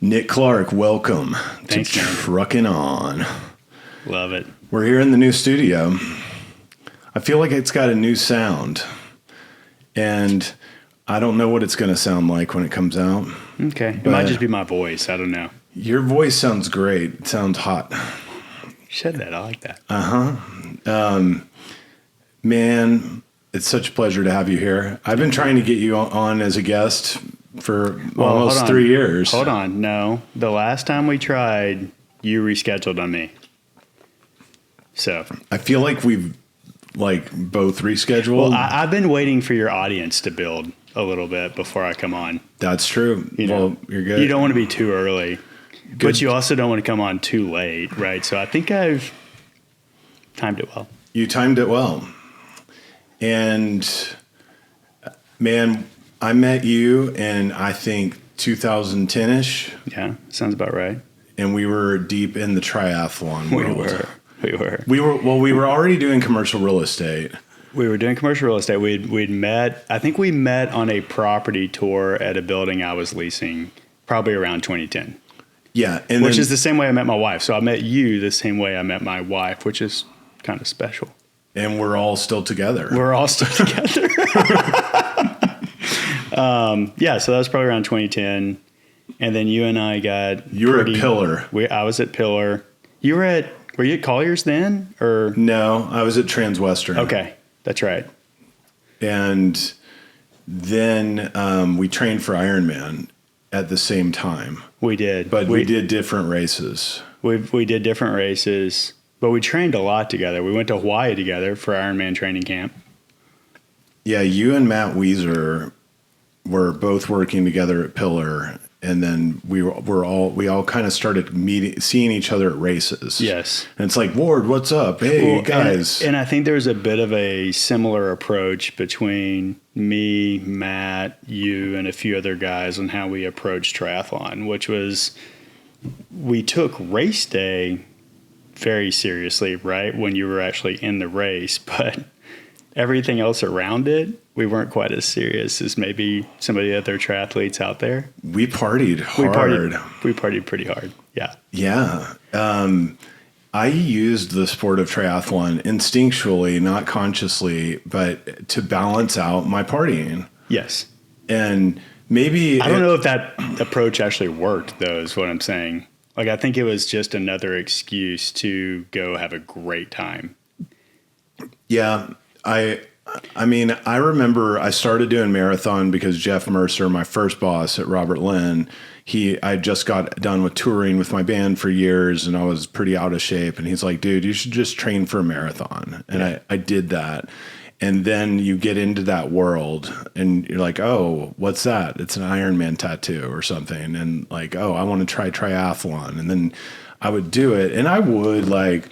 Nick Clark, welcome Thanks, to man. Trucking On. Love it. We're here in the new studio. I feel like it's got a new sound, and I don't know what it's going to sound like when it comes out. Okay. It might just be my voice. I don't know. Your voice sounds great. It sounds hot. You said that. I like that. Man, it's such a pleasure to have you here. I've been trying to get you on as a guest for almost 3 years. Hold on. No. The last time we tried, you rescheduled on me. So I feel like we've both rescheduled. Well, I've been waiting for your audience to build a little bit before I come on. That's true. Well, you're good. You don't want to be too early, but you also don't want to come on too late, right? So I think I've timed it well. You timed it well. And man, I met you in, I think, 2010-ish. Yeah, sounds about right. And we were deep in the triathlon world. We were already doing commercial real estate. We were doing commercial real estate. We'd met, I think we met on a property tour at a building I was leasing probably around 2010. Yeah. Which is the same way I met my wife. So I met you the same way I met my wife, which is kind of special. And we're all still together. Yeah, so that was probably around 2010. And then you and I got... You were at Pillar. I was at Pillar. Were you at Collier's then? Or no, I was at Transwestern. Okay, that's right. And then we trained for Ironman at the same time. We did. But we did different races. We did different races, but we trained a lot together. We went to Hawaii together for Ironman training camp. Yeah, you and Matt Weiser were both working together at Pillar, and then we all kind of started seeing each other at races. Yes. And it's like, Ward, what's up? Hey, guys. And I think there's a bit of a similar approach between me, Matt, you, and a few other guys on how we approached triathlon, which was we took race day very seriously, right, when you were actually in the race, but everything else around it, we weren't quite as serious as maybe some of the other triathletes out there. We partied hard. We partied pretty hard. Yeah. Yeah. I used the sport of triathlon instinctually, not consciously, but to balance out my partying. Yes. And maybe... I don't know if that approach actually worked, though, is what I'm saying. I think it was just another excuse to go have a great time. Yeah. I mean, I remember I started doing marathon because Jeff Mercer, my first boss at Robert Lynn, I just got done with touring with my band for years and I was pretty out of shape. And he's like, dude, you should just train for a marathon. And yeah. I did that. And then you get into that world and you're like, oh, what's that? It's an Ironman tattoo or something. And like, oh, I want to try triathlon. And then I would do it. And I would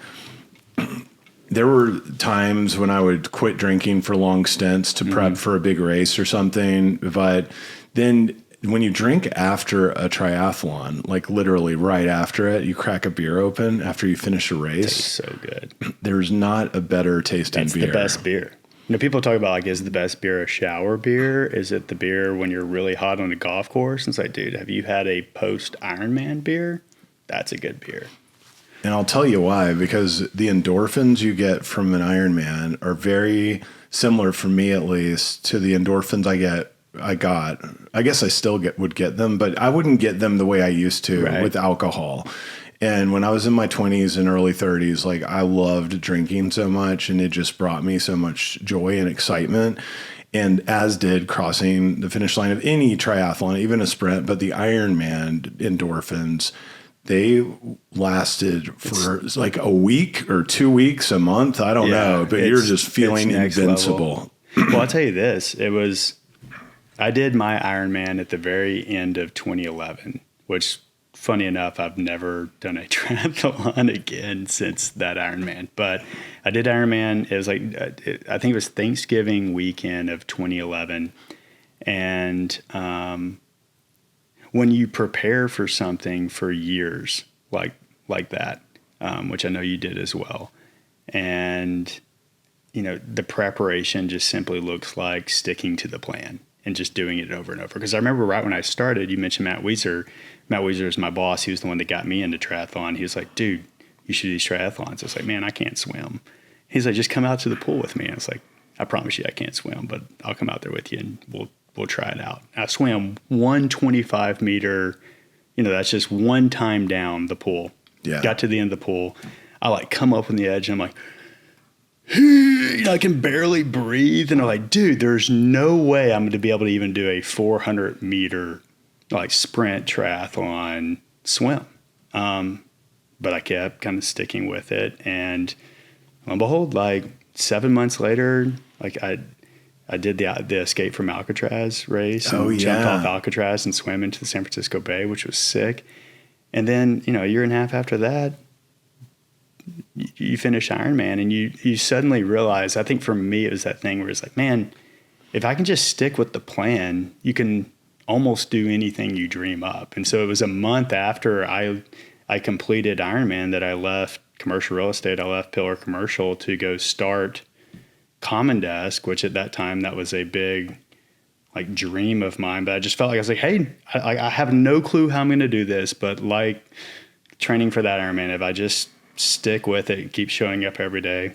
there were times when I would quit drinking for long stints to prep for a big race or something. But then when you drink after a triathlon, literally right after it, you crack a beer open after you finish a race. It tastes so good. There's not a better tasting beer. That's the best beer. People talk about is the best beer a shower beer? Is it the beer when you're really hot on a golf course? And it's like, dude, have you had a post Ironman beer? That's a good beer. And I'll tell you why, because the endorphins you get from an Ironman are very similar, for me at least, to the endorphins I got. I guess I still would get them, but I wouldn't get them the way I used to with alcohol. And when I was in my 20s and early 30s, I loved drinking so much, and it just brought me so much joy and excitement. And as did crossing the finish line of any triathlon, even a sprint, but the Ironman endorphins, they lasted for a week or 2 weeks, a month. I don't know, but you're just feeling invincible. Well, I'll tell you this. I did my Ironman at the very end of 2011, which, funny enough, I've never done a triathlon again since that Ironman. But I did Ironman. It was I think it was Thanksgiving weekend of 2011. And when you prepare for something for years like that, which I know you did as well, and the preparation just simply looks like sticking to the plan. and just doing it over and over. Because I remember right when I started, you mentioned Matt Weiser. Matt Weiser is my boss. He was the one that got me into triathlon. He was like, dude, you should do these triathlons. I was like, man, I can't swim. He's like, just come out to the pool with me. And I was like, I promise you I can't swim, but I'll come out there with you and we'll try it out. I swam 125 meter, that's just one time down the pool. Yeah. Got to the end of the pool. I like come up on the edge and I'm like, I can barely breathe. And I'm like, dude, there's no way I'm going to be able to even do a 400 meter like sprint triathlon swim. But I kept kind of sticking with it. And lo and behold, like 7 months later, like I did the Escape from Alcatraz race and jumped off Alcatraz and swam into the San Francisco Bay, which was sick. And then, a year and a half after that, you finish Ironman and you suddenly realize, I think for me, it was that thing where it's like, man, if I can just stick with the plan, you can almost do anything you dream up. And so it was a month after I completed Ironman that I left commercial real estate. I left Pillar Commercial to go start Common Desk, which at that time, that was a big like dream of mine. But I just felt like I was like, hey, I have no clue how I'm going to do this, but like training for that Ironman, if I just stick with it and keep showing up every day,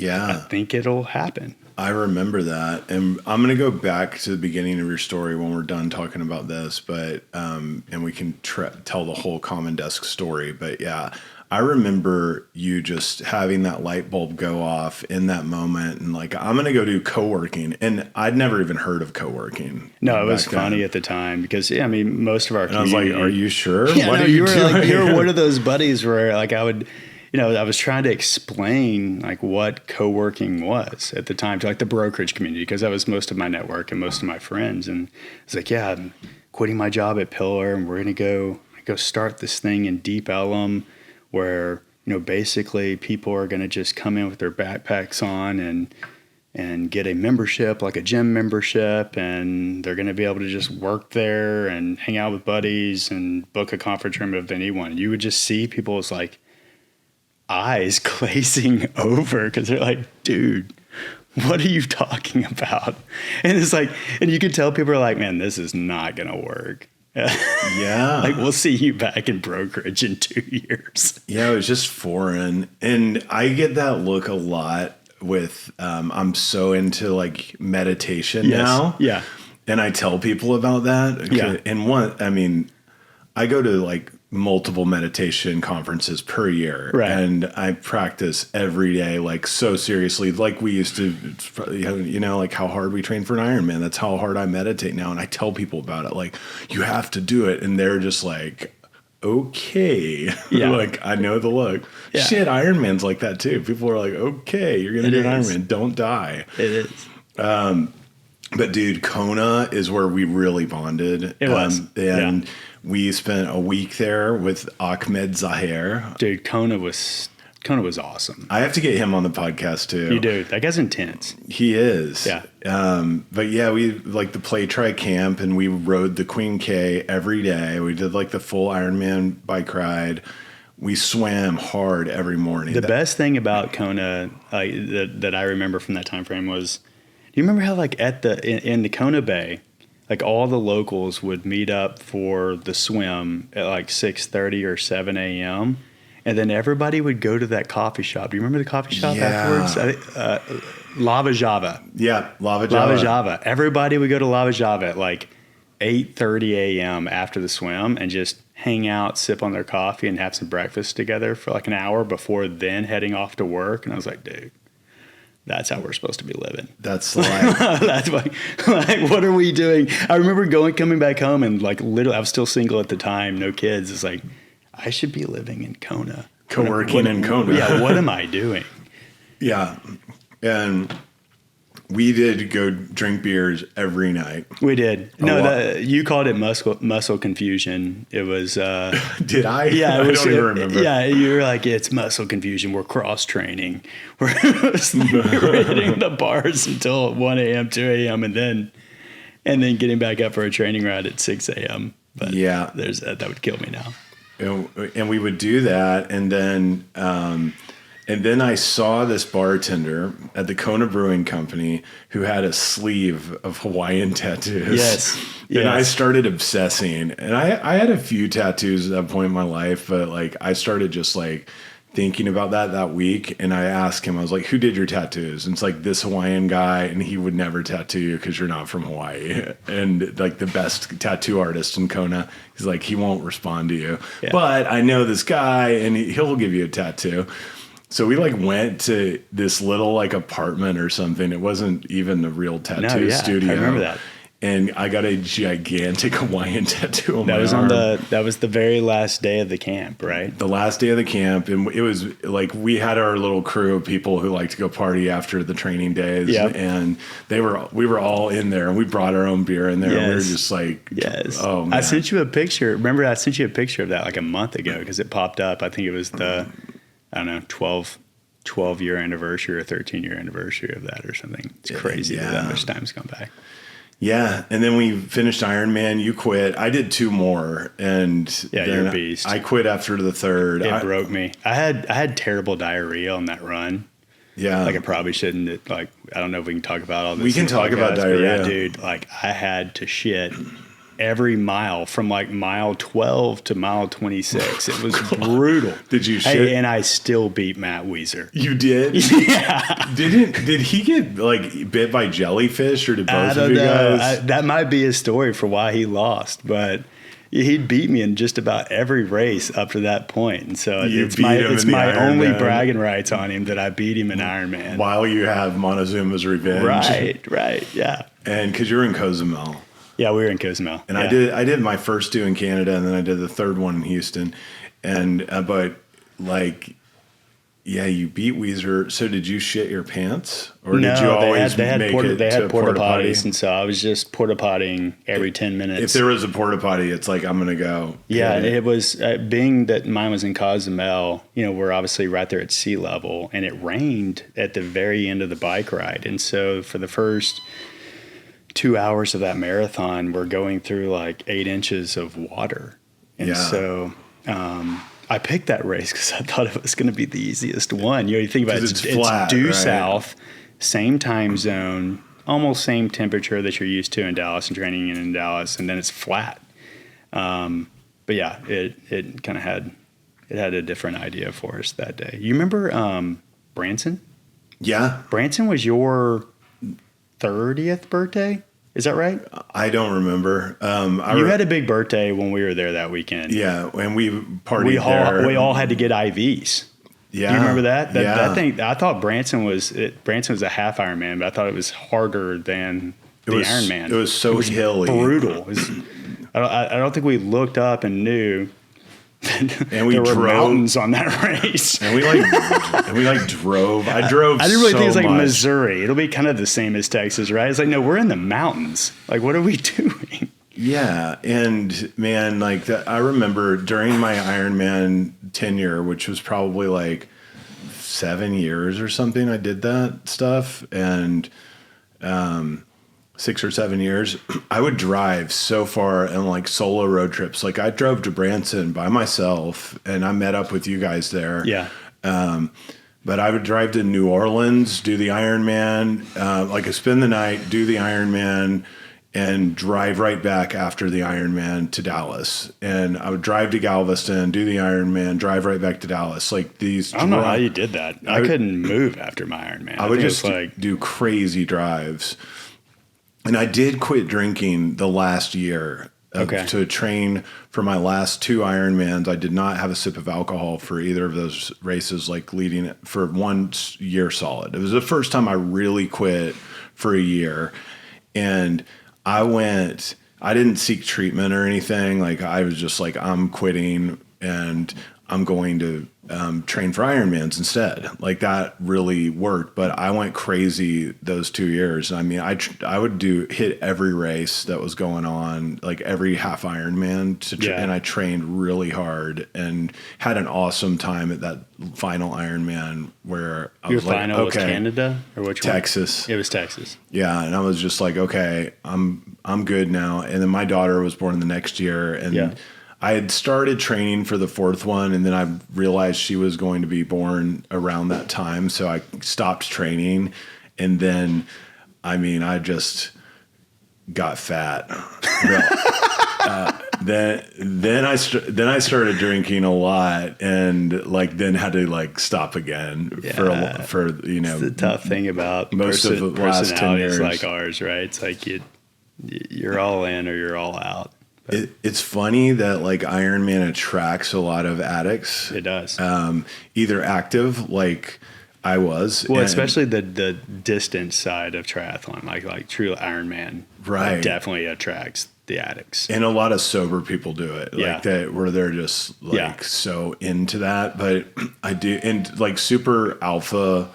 I think it'll happen. I remember that. And I'm going to go back to the beginning of your story when we're done talking about this, but, and we can tell the whole Common Desk story. But yeah, I remember you just having that light bulb go off in that moment and like, I'm going to go do coworking. And I'd never even heard of coworking. No, it was funny at the time because, most of our community. I was like, are you sure? Yeah, what are you doing? Like, you were one of those buddies where like I would, I was trying to explain like what co-working was at the time to like the brokerage community, because that was most of my network and most of my friends. And it's like, yeah, I'm quitting my job at Pillar and we're going to go start this thing in Deep Ellum where, basically people are going to just come in with their backpacks on and get a membership, like a gym membership, and they're going to be able to just work there and hang out with buddies and book a conference room if they want. You would just see people's like eyes glazing over because they're like, dude, what are you talking about? And it's like, and you could tell people are like, man, this is not going to work. Yeah. Like, we'll see you back in brokerage in 2 years. Yeah, it was just foreign. And I get that look a lot with, I'm so into like meditation now. Yeah. And I tell people about that. Yeah. And I go to like multiple meditation conferences per year. Right. And I practice every day, like so seriously, like we used to, like how hard we train for an Ironman. That's how hard I meditate now. And I tell people about it, like, you have to do it. And they're just like, okay. Yeah. Like, I know the look. Yeah. Shit, Ironman's like that too. People are like, okay, you're going to do an Ironman. Don't die. It is. But dude, Kona is where we really bonded. It was. We spent a week there with Ahmed Zahir. Dude, Kona was awesome. I have to get him on the podcast too. You do. That guy's intense. He is. Yeah. But yeah, we like the Play Try Camp and we rode the Queen K every day. We did like the full Ironman bike ride. We swam hard every morning. The best thing about Kona that I remember from that time frame was, do you remember how like in the Kona Bay, like all the locals would meet up for the swim at like 6:30 or 7 a.m. And then everybody would go to that coffee shop. Do you remember the coffee shop afterwards? Lava Java. Yeah, Lava Java. Lava Java. Everybody would go to Lava Java at like 8:30 a.m. after the swim and just hang out, sip on their coffee, and have some breakfast together for like an hour before then heading off to work. And I was like, dude, that's how we're supposed to be living. That's like, that's like, what are we doing? I remember coming back home and like literally, I was still single at the time, no kids. It's like, I should be living in Kona. Co-working in Kona. Yeah, what am I doing? Yeah. And we did go drink beers every night. We did. You called it muscle confusion. It was. Did I? Yeah, I don't even remember. Yeah, you were like, it's muscle confusion. We're cross training. We're hitting the bars until 1 a.m., 2 a.m., and then getting back up for a training ride at 6 a.m. But yeah, that would kill me now. And we would do that, and then And then I saw this bartender at the Kona Brewing Company who had a sleeve of Hawaiian tattoos. Yes. And I started obsessing. And I had a few tattoos at that point in my life, but like I started just like thinking about that week. And I asked him, I was like, who did your tattoos? And it's like this Hawaiian guy, and he would never tattoo you because you're not from Hawaii. And like the best tattoo artist in Kona, he's like, he won't respond to you. Yeah. But I know this guy, and he'll give you a tattoo. So we like went to this little like apartment or something. It wasn't even a real tattoo studio. I remember that. And I got a gigantic Hawaiian tattoo on my arm. That was the very last day of the camp, right? The last day of the camp. And it was like, we had our little crew of people who like to go party after the training days. Yep. And we were all in there, and we brought our own beer in there. Yes. And we were just like, oh man. I sent you a picture. Remember, I sent you a picture of that like a month ago because it popped up. I think it was the, I don't know, 12-year anniversary or 13-year anniversary of that or something. It's crazy that much time's gone by. Yeah. And then we finished Ironman. You quit. I did 2 more. And you're a beast. I quit after the 3rd. It broke me. I had terrible diarrhea on that run. Yeah. Like I probably shouldn't. Like, I don't know if we can talk about all this. We can talk about diarrhea. Yeah, dude. Like I had to shit every mile from like mile 12 to mile 26. It was brutal. Did you shit? And I still beat Matt Weiser. You did? Yeah. Did he get like bit by jellyfish, or did both of you guys? That might be a story for why he lost, but he'd beat me in just about every race up to that point. And so it's my only bragging rights on him that I beat him in Ironman. While you have Montezuma's revenge. Right. Yeah. And because you were in Cozumel. Yeah, we were in Cozumel. And I did my first 2 in Canada, and then I did the 3rd one in Houston. And but like, yeah, you beat Weiser. So did you shit your pants, or did you always they had porta potties, potty? and so I was just porta pottying every 10 minutes. If there was a porta potty, it's like I'm gonna go. Yeah, it was being that mine was in Cozumel. You know, we're obviously right there at sea level, and it rained at the very end of the bike ride, and so for the first 2 hours of that marathon, we're going through like 8 inches of water. And so I picked that race because I thought it was going to be the easiest one. You know, you think about it, it's flat, due south, same time zone, almost same temperature that you're used to in Dallas and training in Dallas, and then it's flat. But yeah, it kind of had a different idea for us that day. You remember Branson? Yeah. Branson was your 30th birthday, is that right? I don't remember. You had a big birthday when we were there that weekend. Yeah, and we partied there. We all had to get IVs. Yeah, do you remember that? That thing. I thought Branson was a half Ironman, but I thought it was harder than the Ironman. It was so hilly, brutal. I don't think we looked up and knew. And we there were mountains on that race. And we drove. I drove. I didn't really think it was like much. Missouri. It'll be kind of the same as Texas, right? It's like, no, we're in the mountains. Like, what are we doing? Yeah, and man, like I remember during my Ironman tenure, which was probably like 7 years or something, I did that stuff, and 6 or 7 years, I would drive so far and like solo road trips. Like I drove to Branson by myself, and I met up with you guys there. Yeah. But I would drive to New Orleans, do the Ironman, like I spend the night, do the Ironman, and drive right back after the Ironman to Dallas. And I would drive to Galveston, do the Ironman, drive right back to Dallas. Like these. I don't know how you did that. I couldn't move after my Ironman. I would just do crazy drives. And I did quit drinking the last year to train for my last 2 Ironmans. I did not have a sip of alcohol for either of those races, like leading it for 1 year solid. It was the first time I really quit for a year. And I didn't seek treatment or anything. Like I was just like, I'm quitting and I'm going to train for Ironmans instead. Like that really worked, but I went crazy those 2 years. I mean, I would hit every race that was going on, like every half Ironman and I trained really hard and had an awesome time at that final Ironman where I was like, final was Canada or which Texas. One? It was Texas. Yeah. And I was just like, okay, I'm good now. And then my daughter was born the next year, and I had started training for the fourth one, and then I realized she was going to be born around that time. So I stopped training. And then, I just got fat. Then I started drinking a lot, and like then had to like stop again for It's the tough thing about most of the last 10 years, like ours, right? It's like you're all in or you're all out. It's funny that like Ironman attracts a lot of addicts. It does. Either active like I was. Well, especially the distance side of triathlon, like true Ironman, right? Definitely attracts the addicts. And a lot of sober people do it, like that, where they're just like so into that. But I do, and like super alpha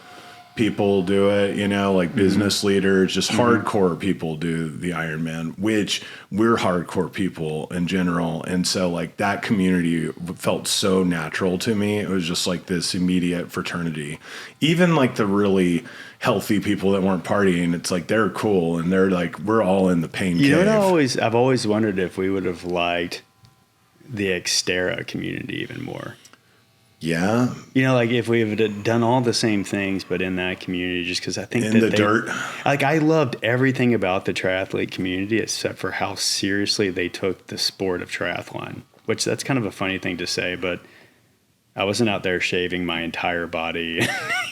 people do it, like business leaders, just hardcore people do the Ironman, which we're hardcore people in general. And so like that community felt so natural to me. It was just like this immediate fraternity. Even like the really healthy people that weren't partying, it's like they're cool and they're like, we're all in the pain cave. I've always wondered if we would have liked the Xterra community even more. Yeah. Like if we had done all the same things, but in that community, just because I think in the dirt. Like I loved everything about the triathlete community, except for how seriously they took the sport of triathlon, which that's kind of a funny thing to say, but I wasn't out there shaving my entire body.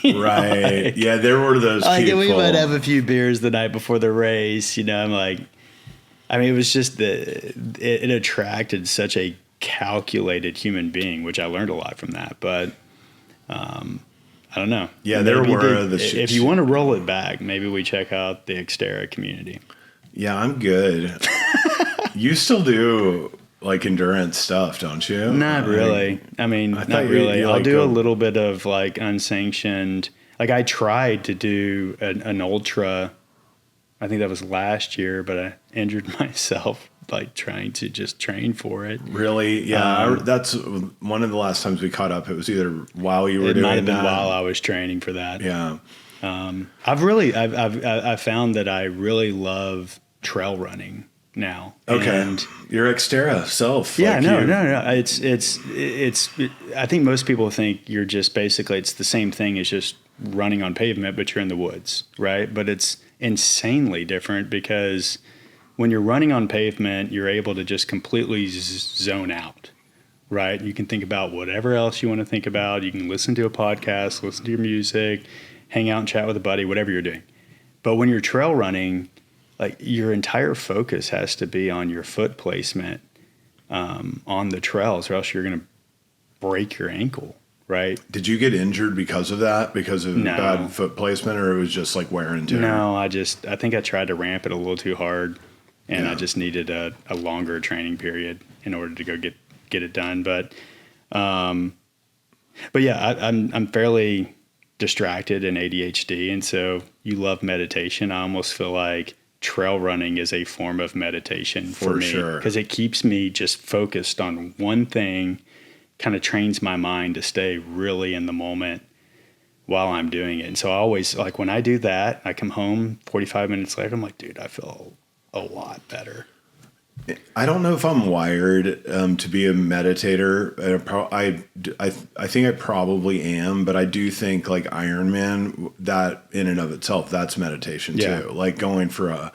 Right. Like, yeah. There were those people. We might have a few beers the night before the race, I'm like, it was just it attracted such a calculated human being, which I learned a lot from that, but I don't know. Yeah, there were if you want to roll it back, maybe we check out the Xterra community. Yeah, I'm good. You still do like endurance stuff, don't you? Not really. Not really. I'll do a little bit of like unsanctioned. Like I tried to do an ultra. I think that was last year, but I injured myself like trying to just train for it. Really? Yeah. That's one of the last times we caught up. It was either while you were doing that. It might have been while I was training for that. Yeah. I've found that I really love trail running now. Okay. And your Xterra self. Yeah, no. It's, I think most people think you're just basically, it's the same thing as just running on pavement, but you're in the woods, right? But it's insanely different because when you're running on pavement, you're able to just completely zone out, right? You can think about whatever else you want to think about. You can listen to a podcast, listen to your music, hang out and chat with a buddy, whatever you're doing. But when you're trail running, like your entire focus has to be on your foot placement on the trails, or else you're going to break your ankle, right? Did you get injured because of that? Because of bad foot placement, or it was just like wear and tear? No, I think I tried to ramp it a little too hard. And I just needed a longer training period in order to go get it done. But yeah, I'm fairly distracted and ADHD. And so you love meditation. I almost feel like trail running is a form of meditation for me. Sure. Because it keeps me just focused on one thing, kind of trains my mind to stay really in the moment while I'm doing it. And so I always, like when I do that, I come home 45 minutes later, I'm like, dude, I feel a lot better. I don't know if I'm wired to be a meditator. I think I probably am, but I do think like Ironman, that in and of itself, that's meditation too. Like going for a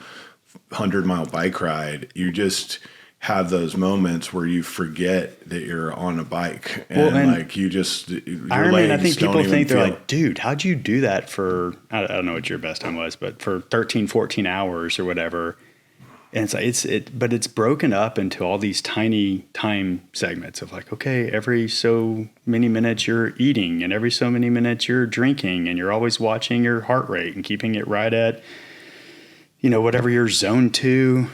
100-mile bike ride, you just have those moments where you forget that you're on a bike and like you just Ironman. I think people think they're like, dude, how'd you do that for? I don't know what your best time was, but for 13, 14 hours or whatever. And it's like but it's broken up into all these tiny time segments of like, okay, every so many minutes you're eating and every so many minutes you're drinking and you're always watching your heart rate and keeping it right at, whatever your zone 2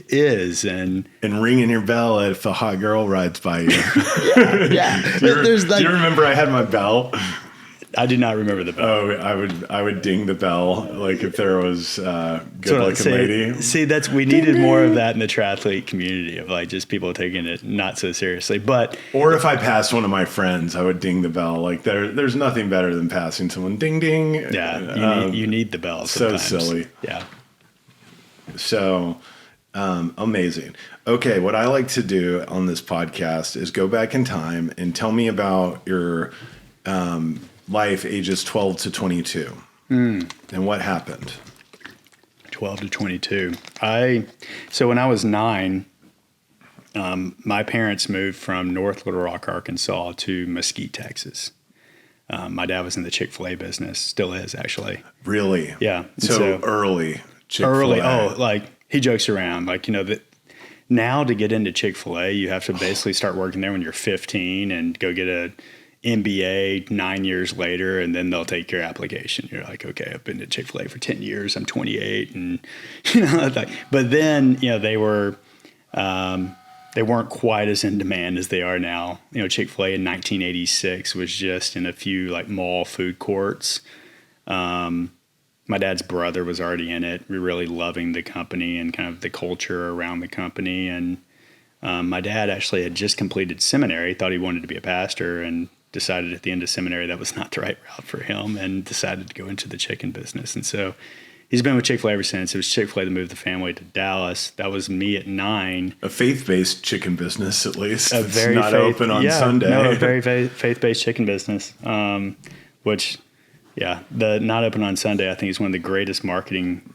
is, and ringing your bell if a hot girl rides by you. Yeah. Do you remember I had my bell? I do not remember the bell. Oh, I would ding the bell like if there was a good-looking lady. See, we needed more of that in the triathlete community of like just people taking it not so seriously. Or if I passed one of my friends, I would ding the bell. Like there's nothing better than passing someone ding ding. Yeah, you need the bell sometimes. So silly. Yeah. So Amazing. Okay, what I like to do on this podcast is go back in time and tell me about your life ages 12 to 22 and what happened. 12 to 22. So when I was 9, my parents moved from North Little Rock, Arkansas to Mesquite, Texas. My dad was in the Chick-fil-A business, still is actually. Really? Yeah. So early Chick-fil-A. Early. Oh, like he jokes around, like, that now to get into Chick-fil-A, you have to basically start working there when you're 15 and go get a MBA 9 years later, and then they'll take your application. You're like, okay, I've been to Chick-fil-A for 10 years. I'm 28. And, but then, they were, they weren't quite as in demand as they are now. Chick-fil-A in 1986 was just in a few like mall food courts. My dad's brother was already in it, really loving the company and kind of the culture around the company. And my dad actually had just completed seminary, thought he wanted to be a pastor, and decided at the end of seminary that was not the right route for him, and decided to go into the chicken business. And so he's been with Chick-fil-A ever since. It was Chick-fil-A that moved the family to Dallas. That was me at 9. A faith-based chicken business, at least. A it's very not open on Sunday. No, a very faith-based chicken business, which, the not open on Sunday, I think is one of the greatest marketing.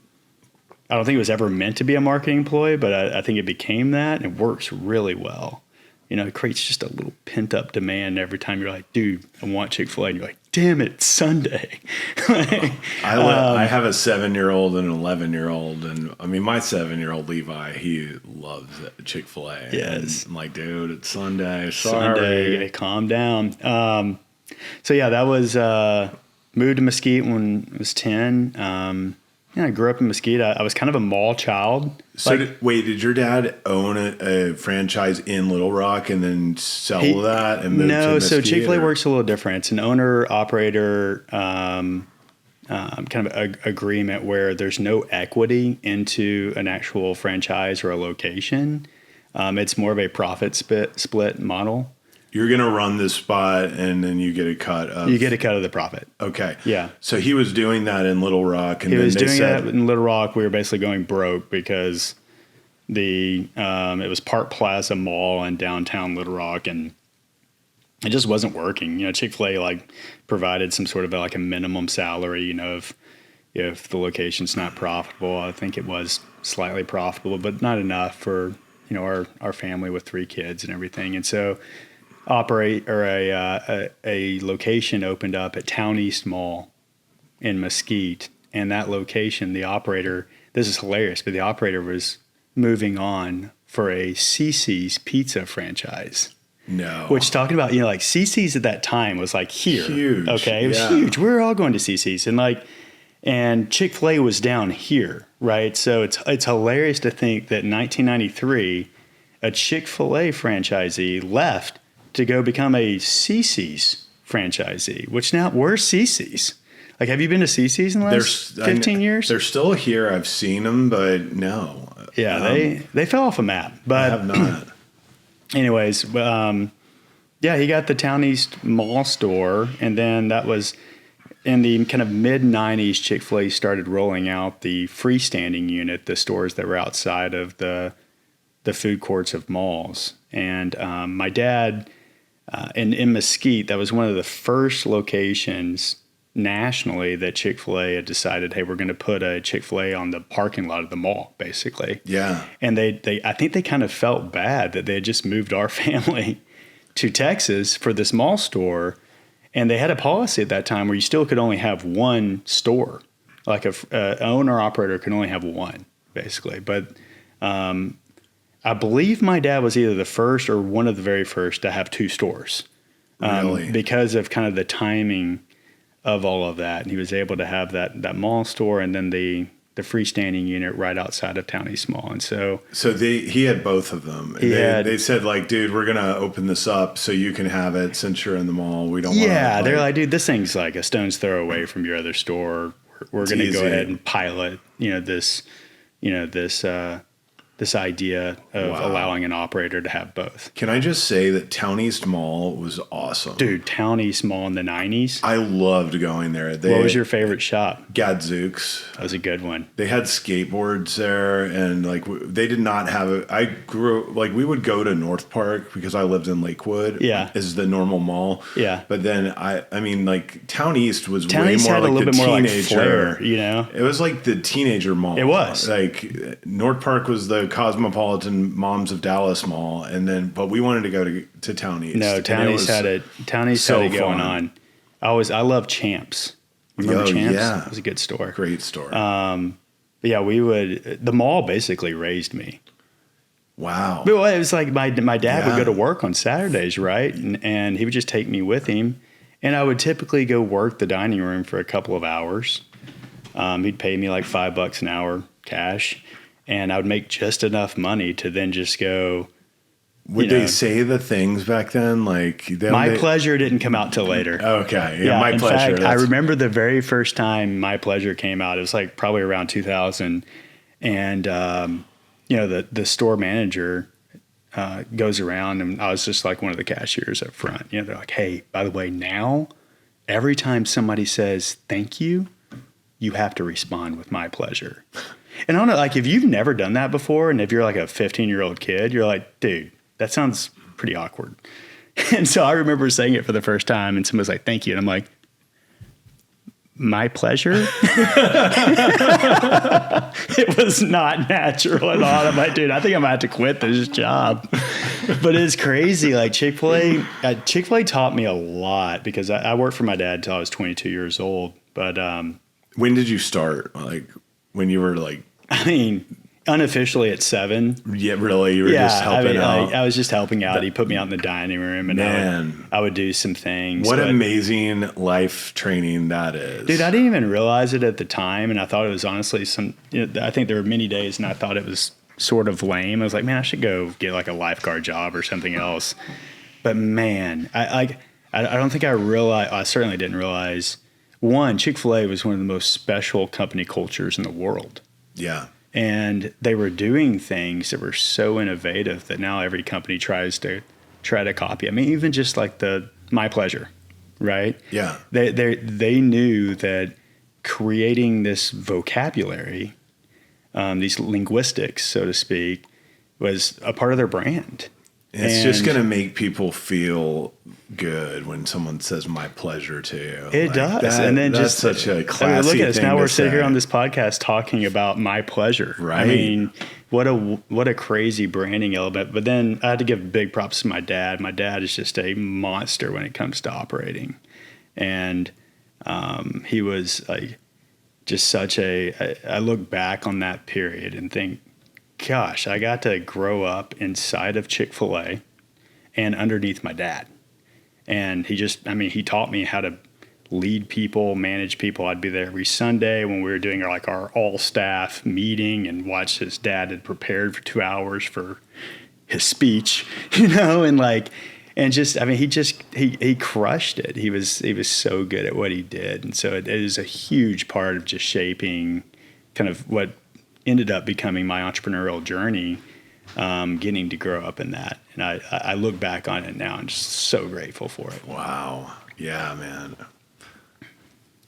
I don't think it was ever meant to be a marketing ploy, but I think it became that. And it works really well. It creates just a little pent-up demand every time you're like, dude, I want Chick-fil-A. And you're like, damn it, it's Sunday. I have a 7-year-old and an 11-year-old. And I mean, my 7-year-old Levi, he loves Chick-fil-A. Yes. And I'm like, dude, it's Sunday. Sorry. Sunday, calm down. That was moved to Mesquite when I was 10. I grew up in Mesquite. I was kind of a mall child. So did your dad own a franchise in Little Rock and then sell that and move to Mesquite? So Chick-fil-A works a little different. It's an owner-operator kind of agreement where there's no equity into an actual franchise or a location. It's more of a profit split model. You're going to run this spot and then you get a cut of... You get a cut of the profit. Okay. Yeah. So he was doing that in Little Rock. And he was doing that in Little Rock. We were basically going broke because it was Park Plaza Mall in downtown Little Rock, and it just wasn't working. Chick-fil-A provided some sort of a minimum salary, if the location's not profitable. I think it was slightly profitable, but not enough for, our family with 3 kids and everything. And so a location opened up at Town East Mall in Mesquite, and that location, the operator, this is hilarious, but the operator was moving on for a CiCi's pizza franchise. No. Which, talking about, CiCi's at that time was here. Huge. Okay. It was huge. We were all going to CiCi's, and Chick-fil-A was down here, right? So it's hilarious to think that in 1993, a Chick-fil-A franchisee left to go become a CiCi's franchisee, which now, where's CiCi's? Have you been to CiCi's in the last 15 years? They're still here. I've seen them, but no. Yeah, they fell off a map. But I have not. Anyways, he got the Town East Mall store, and then that was in the kind of mid-90s, Chick-fil-A started rolling out the freestanding unit, the stores that were outside of the food courts of malls. And my dad... in Mesquite, that was one of the first locations nationally that Chick-fil-A had decided, hey, we're going to put a Chick-fil-A on the parking lot of the mall, basically. Yeah. And I think they kind of felt bad that they had just moved our family to Texas for this mall store. And they had a policy at that time where you still could only have one store. Like a owner-operator could only have one, basically. But I believe my dad was either the first or one of the very first to have 2 stores. Really? Because of kind of the timing of all of that. And he was able to have that mall store and then the freestanding unit right outside of Town East Mall. And so he had both of them. They said, dude, we're going to open this up so you can have it since you're in the mall. We don't want to. Yeah, they're like, dude, this thing's like a stone's throw away from your other store. We're going to go ahead and pilot, this this idea of allowing an operator to have both. Can I just say that Town East Mall was awesome? Dude, Town East Mall in the 90s. I loved going there. What was your favorite shop? Gadzooks. That was a good one. They had skateboards there, and like they did not have it. I grew like we would go to North Park because I lived in Lakewood. Yeah, is the normal mall. Yeah, but then I mean like Town East was Town way East more had like a little the bit more teenager. like flair, you know. It was like the teenager mall. It was like North Park was the Cosmopolitan Moms of Dallas Mall, and then but we wanted to go to Town East. No, Town East had it. Town East had it going on. I love Champs. Remember Champs? Yeah, it was a good store. Great store. Yeah, the mall basically raised me. Wow. But it was like my dad would go to work on Saturdays, right? And he would just take me with him. And I would typically go work the dining room for a couple of hours. He'd pay me like $5 an hour cash. And I would make just enough money to then just go. Would they say the things back then? Like My Pleasure didn't come out till later. Okay. Yeah, My Pleasure. In fact, I remember the very first time My Pleasure came out. It was like probably around 2000. And, the store manager goes around, and I was just like one of the cashiers up front. They're like, hey, by the way, now every time somebody says thank you, you have to respond with My Pleasure. And I don't know, like if you've never done that before, and if you're like a 15-year-old kid, you're like, dude, that sounds pretty awkward. And so I remember saying it for the first time, and somebody's like, thank you. And I'm like, My Pleasure? It was not natural at all. I'm like, dude, I think I'm going to have to quit this job. But it's crazy. Like Chick-fil-A taught me a lot because I worked for my dad until I was 22 years old. But when did you start? Like when you were like, I mean, unofficially at 7. Yeah, really? You were just helping out? I was just helping out. He put me out in the dining room, and I would do some things. What amazing life training that is. Dude, I didn't even realize it at the time, and I thought it was honestly I think there were many days, and I thought it was sort of lame. I was like, man, I should go get like a lifeguard job or something else. But man, I don't think I realized, I certainly didn't realize, one, Chick-fil-A was one of the most special company cultures in the world. Yeah. And they were doing things that were so innovative that now every company tries to copy. I mean, even just like the My Pleasure, right? Yeah. They knew that creating this vocabulary, these linguistics, so to speak, was a part of their brand. It's just going to make people feel good when someone says My Pleasure to you. It does. And then that's such a classy look at us thing now. to We're sitting say. here on this podcast talking about My Pleasure. Right. I mean, what a crazy branding element. But then I had to give big props to my dad. My dad is just a monster when it comes to operating. And he was like just such I look back on that period and think, gosh, I got to grow up inside of Chick-fil-A and underneath my dad. And he taught me how to lead people, manage people. I'd be there every Sunday when we were doing our all-staff meeting and watch his dad had prepared for 2 hours for his speech, he crushed it. He was so good at what he did. And so it is a huge part of just shaping kind of what ended up becoming my entrepreneurial journey, getting to grow up in that. And I look back on it now and just so grateful for it. Wow. Yeah, man.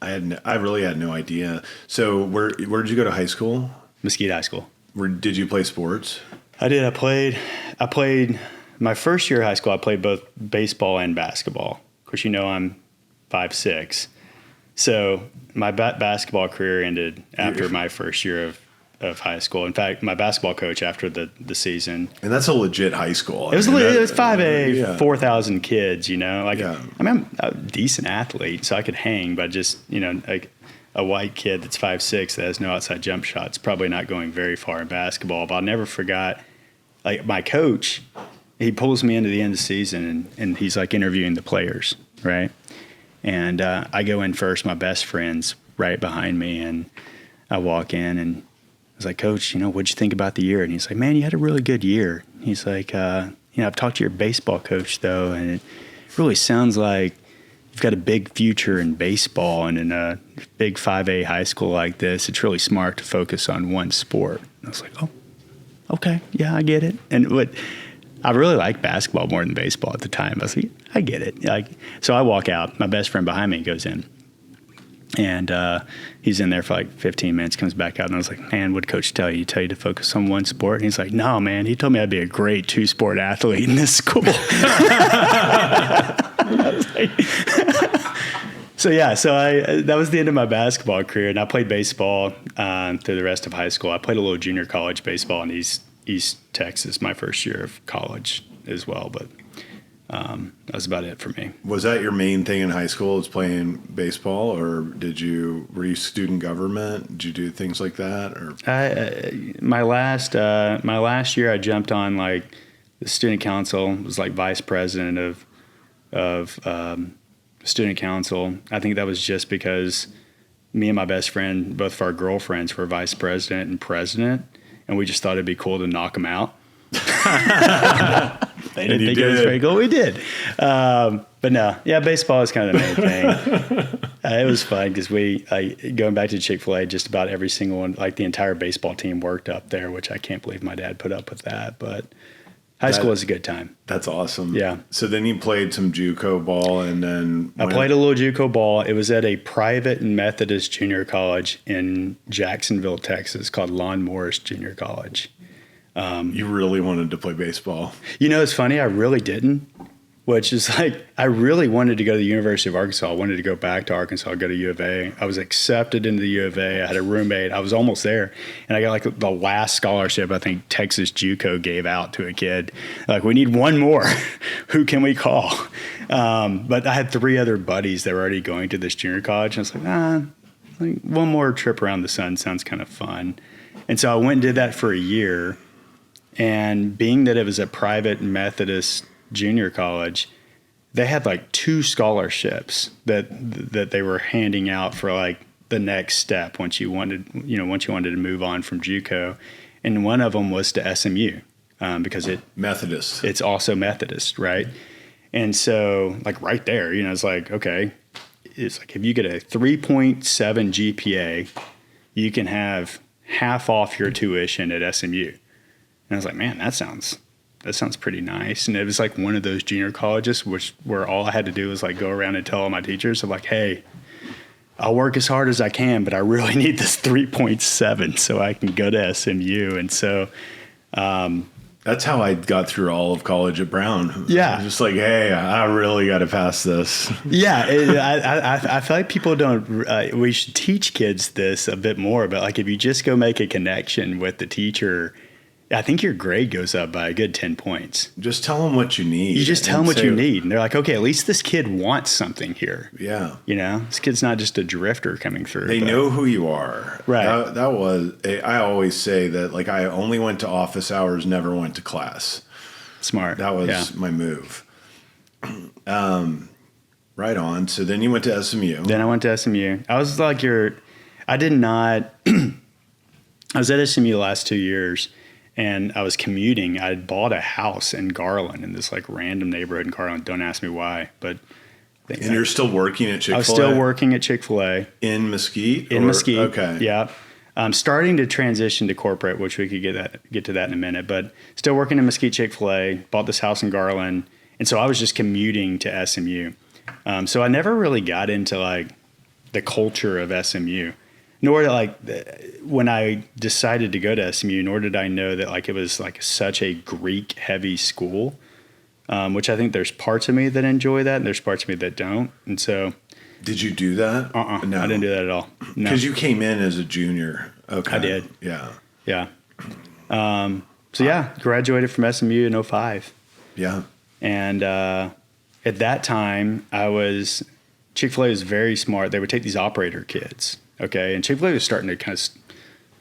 I really had no idea. So where did you go to high school? Mesquite High School. Did you play sports? I did. I played my first year of high school. I played both baseball and basketball. Of course, I'm 5'6". So my basketball career ended after my first year of high school. In fact, my basketball coach after the season. And that's a legit high school. It was 5A, 4,000 kids, I'm a decent athlete, so I could hang, but just, like a white kid that's 5'6" that has no outside jump shots, probably not going very far in basketball. But I'll never forgot, like my coach, he pulls me into the end of the season and he's like interviewing the players, right? And I go in first, my best friend's right behind me, and I walk in and I was like, Coach, what'd you think about the year? And he's like, man, you had a really good year. He's like, I've talked to your baseball coach, though, and it really sounds like you've got a big future in baseball, and in a big 5A high school like this, it's really smart to focus on one sport. And I was like, oh, okay, yeah, I get it. And I really liked basketball more than baseball at the time. I was like, I get it. So I walk out. My best friend behind me goes in. And he's in there for like 15 minutes, comes back out, and I was like, man, what'd coach tell you? Tell you to focus on one sport? And he's like, no, man, he told me I'd be a great 2-sport athlete in this school. So that was the end of my basketball career, and I played baseball through the rest of high school. I played a little junior college baseball in East Texas my first year of college as well, but that was about it for me. Was that your main thing in high school, was playing baseball, or were you student government? Did you do things like that? Or my last year, I jumped on like the student council, was like vice president of student council. I think that was just because me and my best friend, both of our girlfriends, were vice president and president, and we just thought it'd be cool to knock them out. They didn't think it was very cool. We did. But no, yeah, baseball is kind of the main thing. It was fun because going back to Chick-fil-A, just about every single one, like the entire baseball team worked up there, which I can't believe my dad put up with that. But high school was a good time. That's awesome. Yeah. So then you played some JUCO ball, and then I played a little JUCO ball. It was at a private Methodist junior college in Jacksonville, Texas, called Lon Morris Junior College. You really wanted to play baseball. You know, it's funny. I really didn't, which is like, I really wanted to go to the University of Arkansas. I wanted to go back to Arkansas, go to U of A. I was accepted into the U of A. I had a roommate. I was almost there. And I got like the last scholarship I think Texas JUCO gave out to a kid. Like, we need one more. Who can we call? But I had 3 other buddies that were already going to this junior college. And I was like, one more trip around the sun sounds kind of fun. And so I went and did that for a year. And being that it was a private Methodist junior college, they had like 2 scholarships that they were handing out for like the next step once you wanted to move on from JUCO. And one of them was to SMU because it's also Methodist, right? And so like right there, it's like, okay, it's like if you get a 3.7 GPA, you can have half off your tuition at SMU. And I was like, man, that sounds pretty nice. And it was like one of those junior colleges where all I had to do was like go around and tell all my teachers, I'm like, hey, I'll work as hard as I can, but I really need this 3.7 so I can go to SMU. And so that's how I got through all of college at Brown. Yeah. Just like, hey, I really got to pass this. Yeah. I feel like people don't, we should teach kids this a bit more, but like if you just go make a connection with the teacher, I think your grade goes up by a good 10 points. Just tell them what you need. You just tell them what you need. And they're like, okay, at least this kid wants something here. Yeah. This kid's not just a drifter coming through. They know who you are. Right. I always say that, like, I only went to office hours, never went to class. Smart. That was my move. Right on. So then you went to SMU. Then I went to SMU. I was like I was at SMU the last 2 years. And I was commuting. I had bought a house in Garland, in this like random neighborhood in Garland. Don't ask me why, but. And you're still working at Chick-fil-A? I was still working at Chick-fil-A. In Mesquite? Mesquite. Okay. Yeah. I'm starting to transition to corporate, which we could get to that in a minute. But still working in Mesquite Chick-fil-A. Bought this house in Garland, and so I was just commuting to SMU. So I never really got into like the culture of SMU. Nor like when I decided to go to SMU, nor did I know that like it was like such a Greek heavy school, which I think there's parts of me that enjoy that and there's parts of me that don't. And so. Did you do that? No, I didn't do that at all. No. Because you came in as a junior. Okay. I did. Yeah. Yeah. Graduated from SMU in 2005. Yeah. And at that time Chick-fil-A was very smart. They would take these operator kids. Okay, and Chick-fil-A was starting to kind of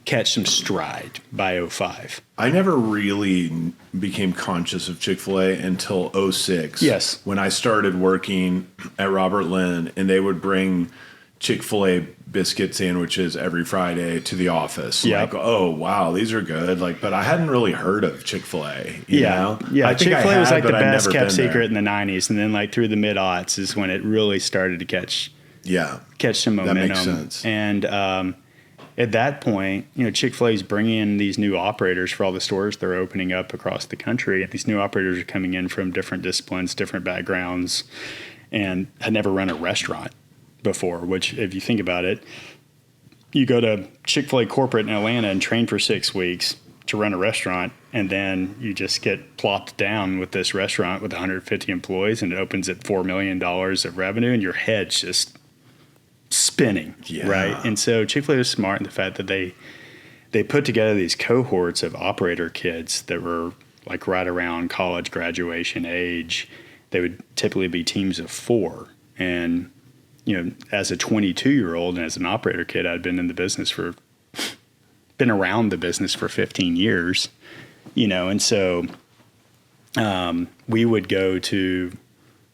catch some stride by 2005. I never really became conscious of Chick-fil-A until 2006. Yes. When I started working at Robert Lynn, and they would bring Chick-fil-A biscuit sandwiches every Friday to the office. Yep. Like, oh, wow, these are good. Like, but I hadn't really heard of Chick-fil-A. You know? Yeah. Chick-fil-A was like the best kept secret there in the 90s. And then like through the mid-aughts is when it really started to catch some momentum. That makes sense. And at that point, Chick-fil-A is bringing in these new operators for all the stores they're opening up across the country. And these new operators are coming in from different disciplines, different backgrounds, and had never run a restaurant before, which if you think about it, you go to Chick-fil-A corporate in Atlanta and train for 6 weeks to run a restaurant, and then you just get plopped down with this restaurant with 150 employees, and it opens at $4 million of revenue, and your head's just spinning, right? And so Chick-fil-A was smart in the fact that they put together these cohorts of operator kids that were like right around college graduation age. They would typically be teams of 4, and as a 22-year-old and as an operator kid, I'd been around the business for 15 years, and so we would go to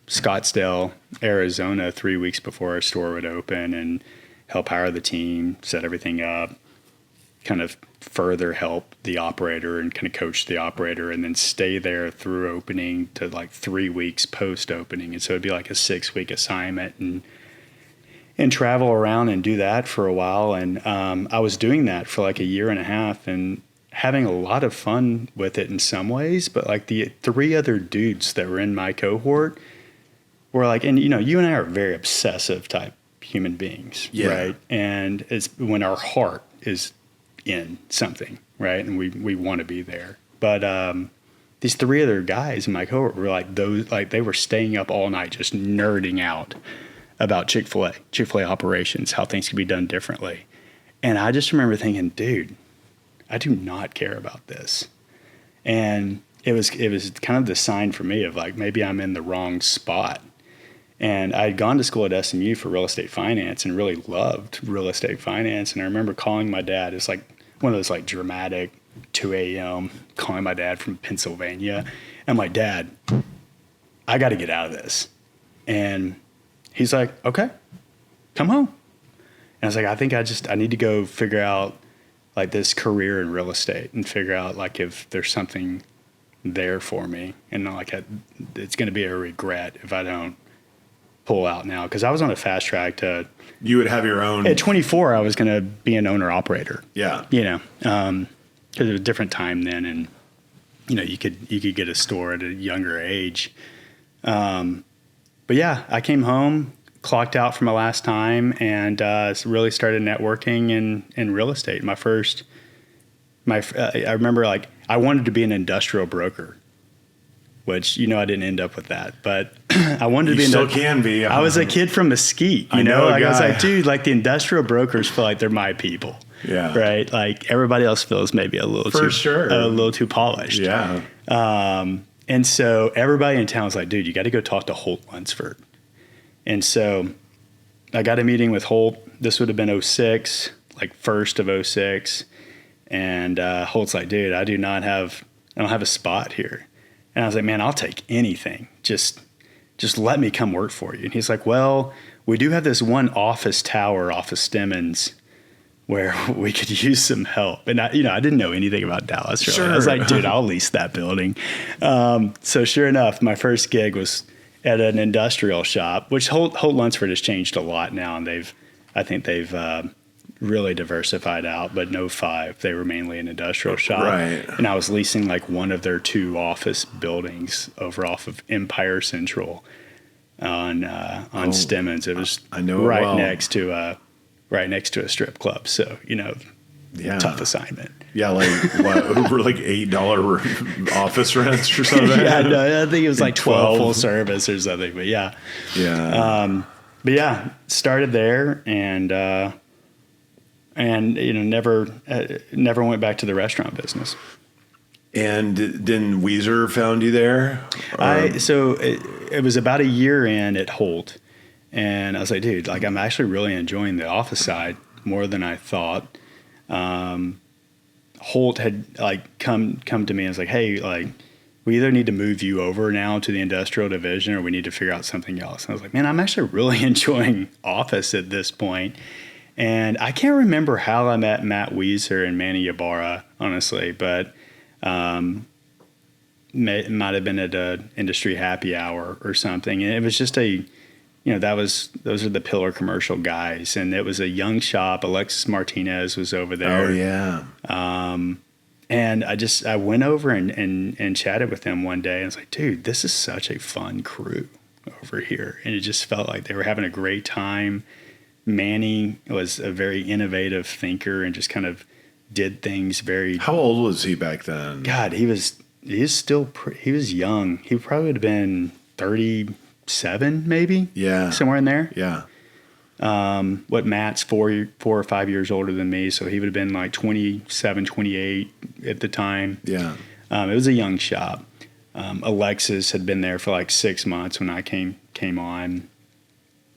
Scottsdale, Arizona 3 weeks before our store would open and help hire the team, set everything up, kind of further help the operator and kind of coach the operator, and then stay there through opening to like 3 weeks post opening. And so it'd be like a 6-week assignment and travel around and do that for a while. And I was doing that for like a year and a half and having a lot of fun with it in some ways. But like the 3 other dudes that were in my cohort were like, and you and I are very obsessive type human beings, right? And it's when our heart is in something, right? And we want to be there. But these 3 other guys in my cohort were like they were staying up all night just nerding out about Chick-fil-A operations, how things can be done differently. And I just remember thinking, dude, I do not care about this. And it was kind of the sign for me of like, maybe I'm in the wrong spot. And I had gone to school at SMU for real estate finance and really loved real estate finance. And I remember calling my dad. It's like one of those like dramatic 2 a.m. calling my dad from Pennsylvania. And I'm like, Dad, I got to get out of this. And he's like, okay, come home. And I was like, I think I need to go figure out like this career in real estate and figure out like if there's something there for me. And like it's going to be a regret if I don't pull out now. Because I was on a fast track to... You would have your own... At 24, I was going to be an owner-operator. Yeah. Because it was a different time then. And, you could get a store at a younger age. But yeah, I came home, clocked out for my last time, and really started networking in real estate. I remember like I wanted to be an industrial broker, which I didn't end up with that, but I wanted to be. Still can be. I was a kid from Mesquite. I know. Like, I was like, dude, like the industrial brokers feel like they're my people. Yeah. Right. Like everybody else feels maybe a little a little too polished. Yeah. And so everybody in town was like, dude, you got to go talk to Holt Lunsford. And so I got a meeting with Holt. This would have been 06, like first of 06. And Holt's like, dude, I don't have a spot here. And I was like, man, I'll take anything. Just let me come work for you. And he's like, well, we do have this one office tower off of Stemmons where we could use some help. And I didn't know anything about Dallas. Really. Sure. I was like, dude, I'll lease that building. So sure enough, my first gig was at an industrial shop, which Holt Lunsford has changed a lot now. And I think they've really diversified out, but no 05, they were mainly an industrial shop. Right. And I was leasing like one of their 2 office buildings over off of Empire Central on Stemmons. It was right next to a strip club. So, tough assignment. Yeah, like over like $8 office rents or something. Yeah, no, I think it was like 12 full service or something. But yeah. Yeah. But yeah, started there and never went back to the restaurant business. And then Weezer found you there? It was about a year in at Holt. And I was like, dude, like I'm actually really enjoying the office side more than I thought. Holt had like come to me and was like, hey, like we either need to move you over now to the industrial division or we need to figure out something else. And I was like, man, I'm actually really enjoying office at this point. And I can't remember how I met Matt Weezer and Manny Ybarra, honestly, but it might have been at an industry happy hour or something. And it was just a those are the Pillar Commercial guys. And it was a young shop. Alexis Martinez was over there. Oh, yeah. And I went over and chatted with him one day. And I was like, dude, this is such a fun crew over here. And it just felt like they were having a great time. Manny was a very innovative thinker and just kind of did things very. How old was he back then? God, he was young. He probably would have been 37, maybe. Yeah. Somewhere in there. Yeah. Matt's 4 or 5 years older than me, so he would have been like 27, 28 at the time. Yeah. It was a young shop. Alexis had been there for like 6 months when I came on.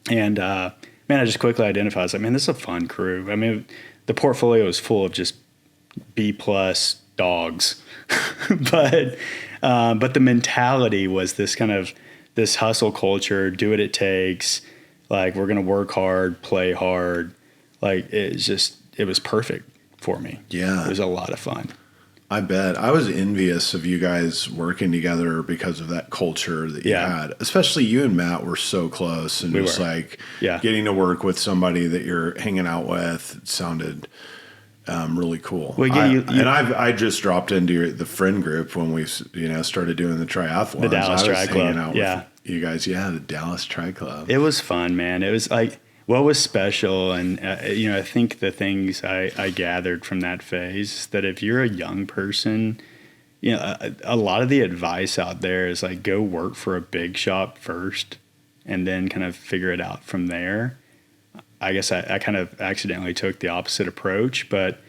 And, I just quickly identified. I was like, man, this is a fun crew. I mean, the portfolio is full of just B+ dogs. but the mentality was this kind of this hustle culture, do what it takes. Like, we're going to work hard, play hard. Like, it was perfect for me. Yeah. It was a lot of fun. I bet. I was envious of you guys working together because of that culture that you had. Especially you and Matt were so close, and getting to work with somebody that you're hanging out with sounded really cool. Well, I just dropped into the friend group when we started doing the triathlon. The Dallas Tri Club. Hanging out with you guys. Yeah, the Dallas Tri Club. It was fun, man. It was like what was special, and I think the things I gathered from that phase is that if you're a young person, a lot of the advice out there is like go work for a big shop first, and then kind of figure it out from there. I guess I kind of accidentally took the opposite approach, but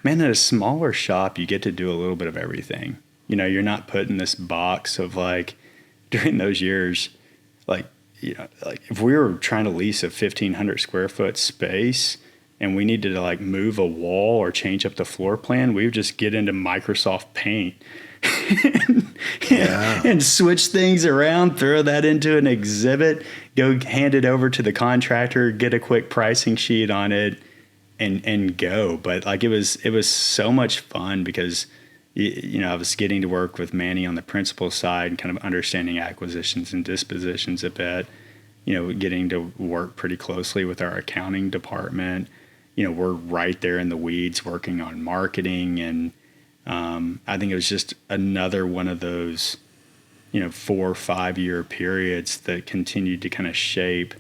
man, at a smaller shop, you get to do a little bit of everything. You're not put in this box of like during those years, like if we were trying to lease a 1,500 square foot space and we needed to like move a wall or change up the floor plan, we would just get into Microsoft Paint and switch things around, throw that into an exhibit, go hand it over to the contractor, get a quick pricing sheet on it, and go. But like it was so much fun because I was getting to work with Manny on the principal side and kind of understanding acquisitions and dispositions a bit, getting to work pretty closely with our accounting department. We're right there in the weeds working on marketing. And I think it was just another one of those, 4 or 5 year periods that continued to kind of shape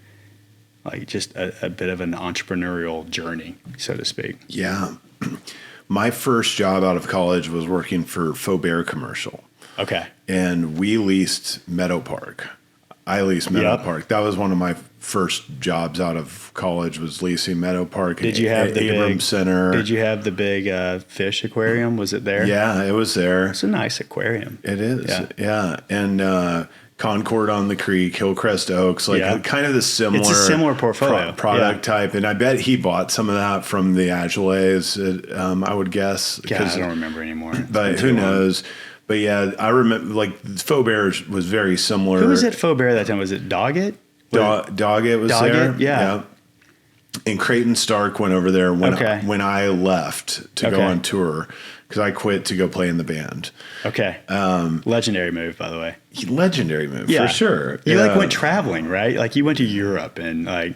like just a bit of an entrepreneurial journey, so to speak. Yeah. My first job out of college was working for Faubert Commercial. Okay. And we leased Meadow Park. I leased Meadow Park. That was one of my first jobs out of college, was leasing Meadow Park. Did you have the Abram Center? Did you have the big fish aquarium? Was it there? Yeah, it was there. It's a nice aquarium. It is. Yeah. And Concord on the Creek, Hillcrest Oaks, kind of the similar. It's a similar portfolio product type, and I bet he bought some of that from the Agilets. I would guess. God, I don't remember anymore. But who knows? But yeah, I remember Faubert was very similar. Who was at Faubert that time? Was it Doggett? Doggett was there. Yeah. And Creighton Stark went over there when I left to go on tour, because I quit to go play in the band. Okay. Legendary move, by the way. Legendary move, for sure. You went traveling, right? Like you went to Europe and I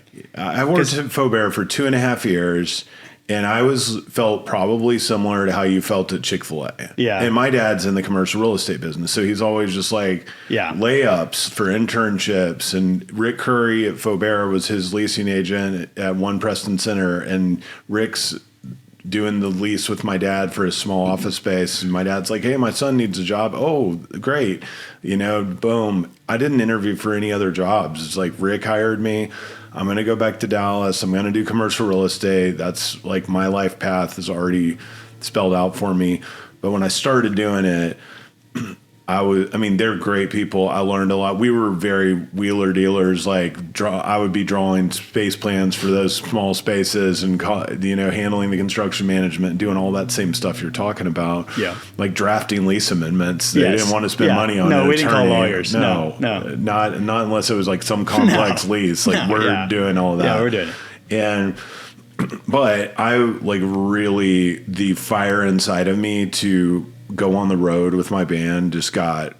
worked at Faubert for 2.5 years, and I felt probably similar to how you felt at Chick-fil-A. Yeah. And my dad's in the commercial real estate business, so he's always just layups for internships. And Rick Curry at Faubert was his leasing agent at One Preston Center, and Rick's doing the lease with my dad for his small office space. And my dad's like, hey, my son needs a job. Oh, great. Boom. I didn't interview for any other jobs. It's like Rick hired me. I'm going to go back to Dallas. I'm going to do commercial real estate. That's like my life path is already spelled out for me. But when I started doing it, they're great people. I learned a lot. We were very wheeler dealers. I would be drawing space plans for those small spaces and, handling the construction management and doing all that same stuff you're talking about. Yeah. Like drafting lease amendments. They didn't want to spend money on No, an we didn't call lawyers. No. Not unless it was like some complex lease. We're doing all that. Yeah, we're doing it. But I really, the fire inside of me to go on the road with my band just got,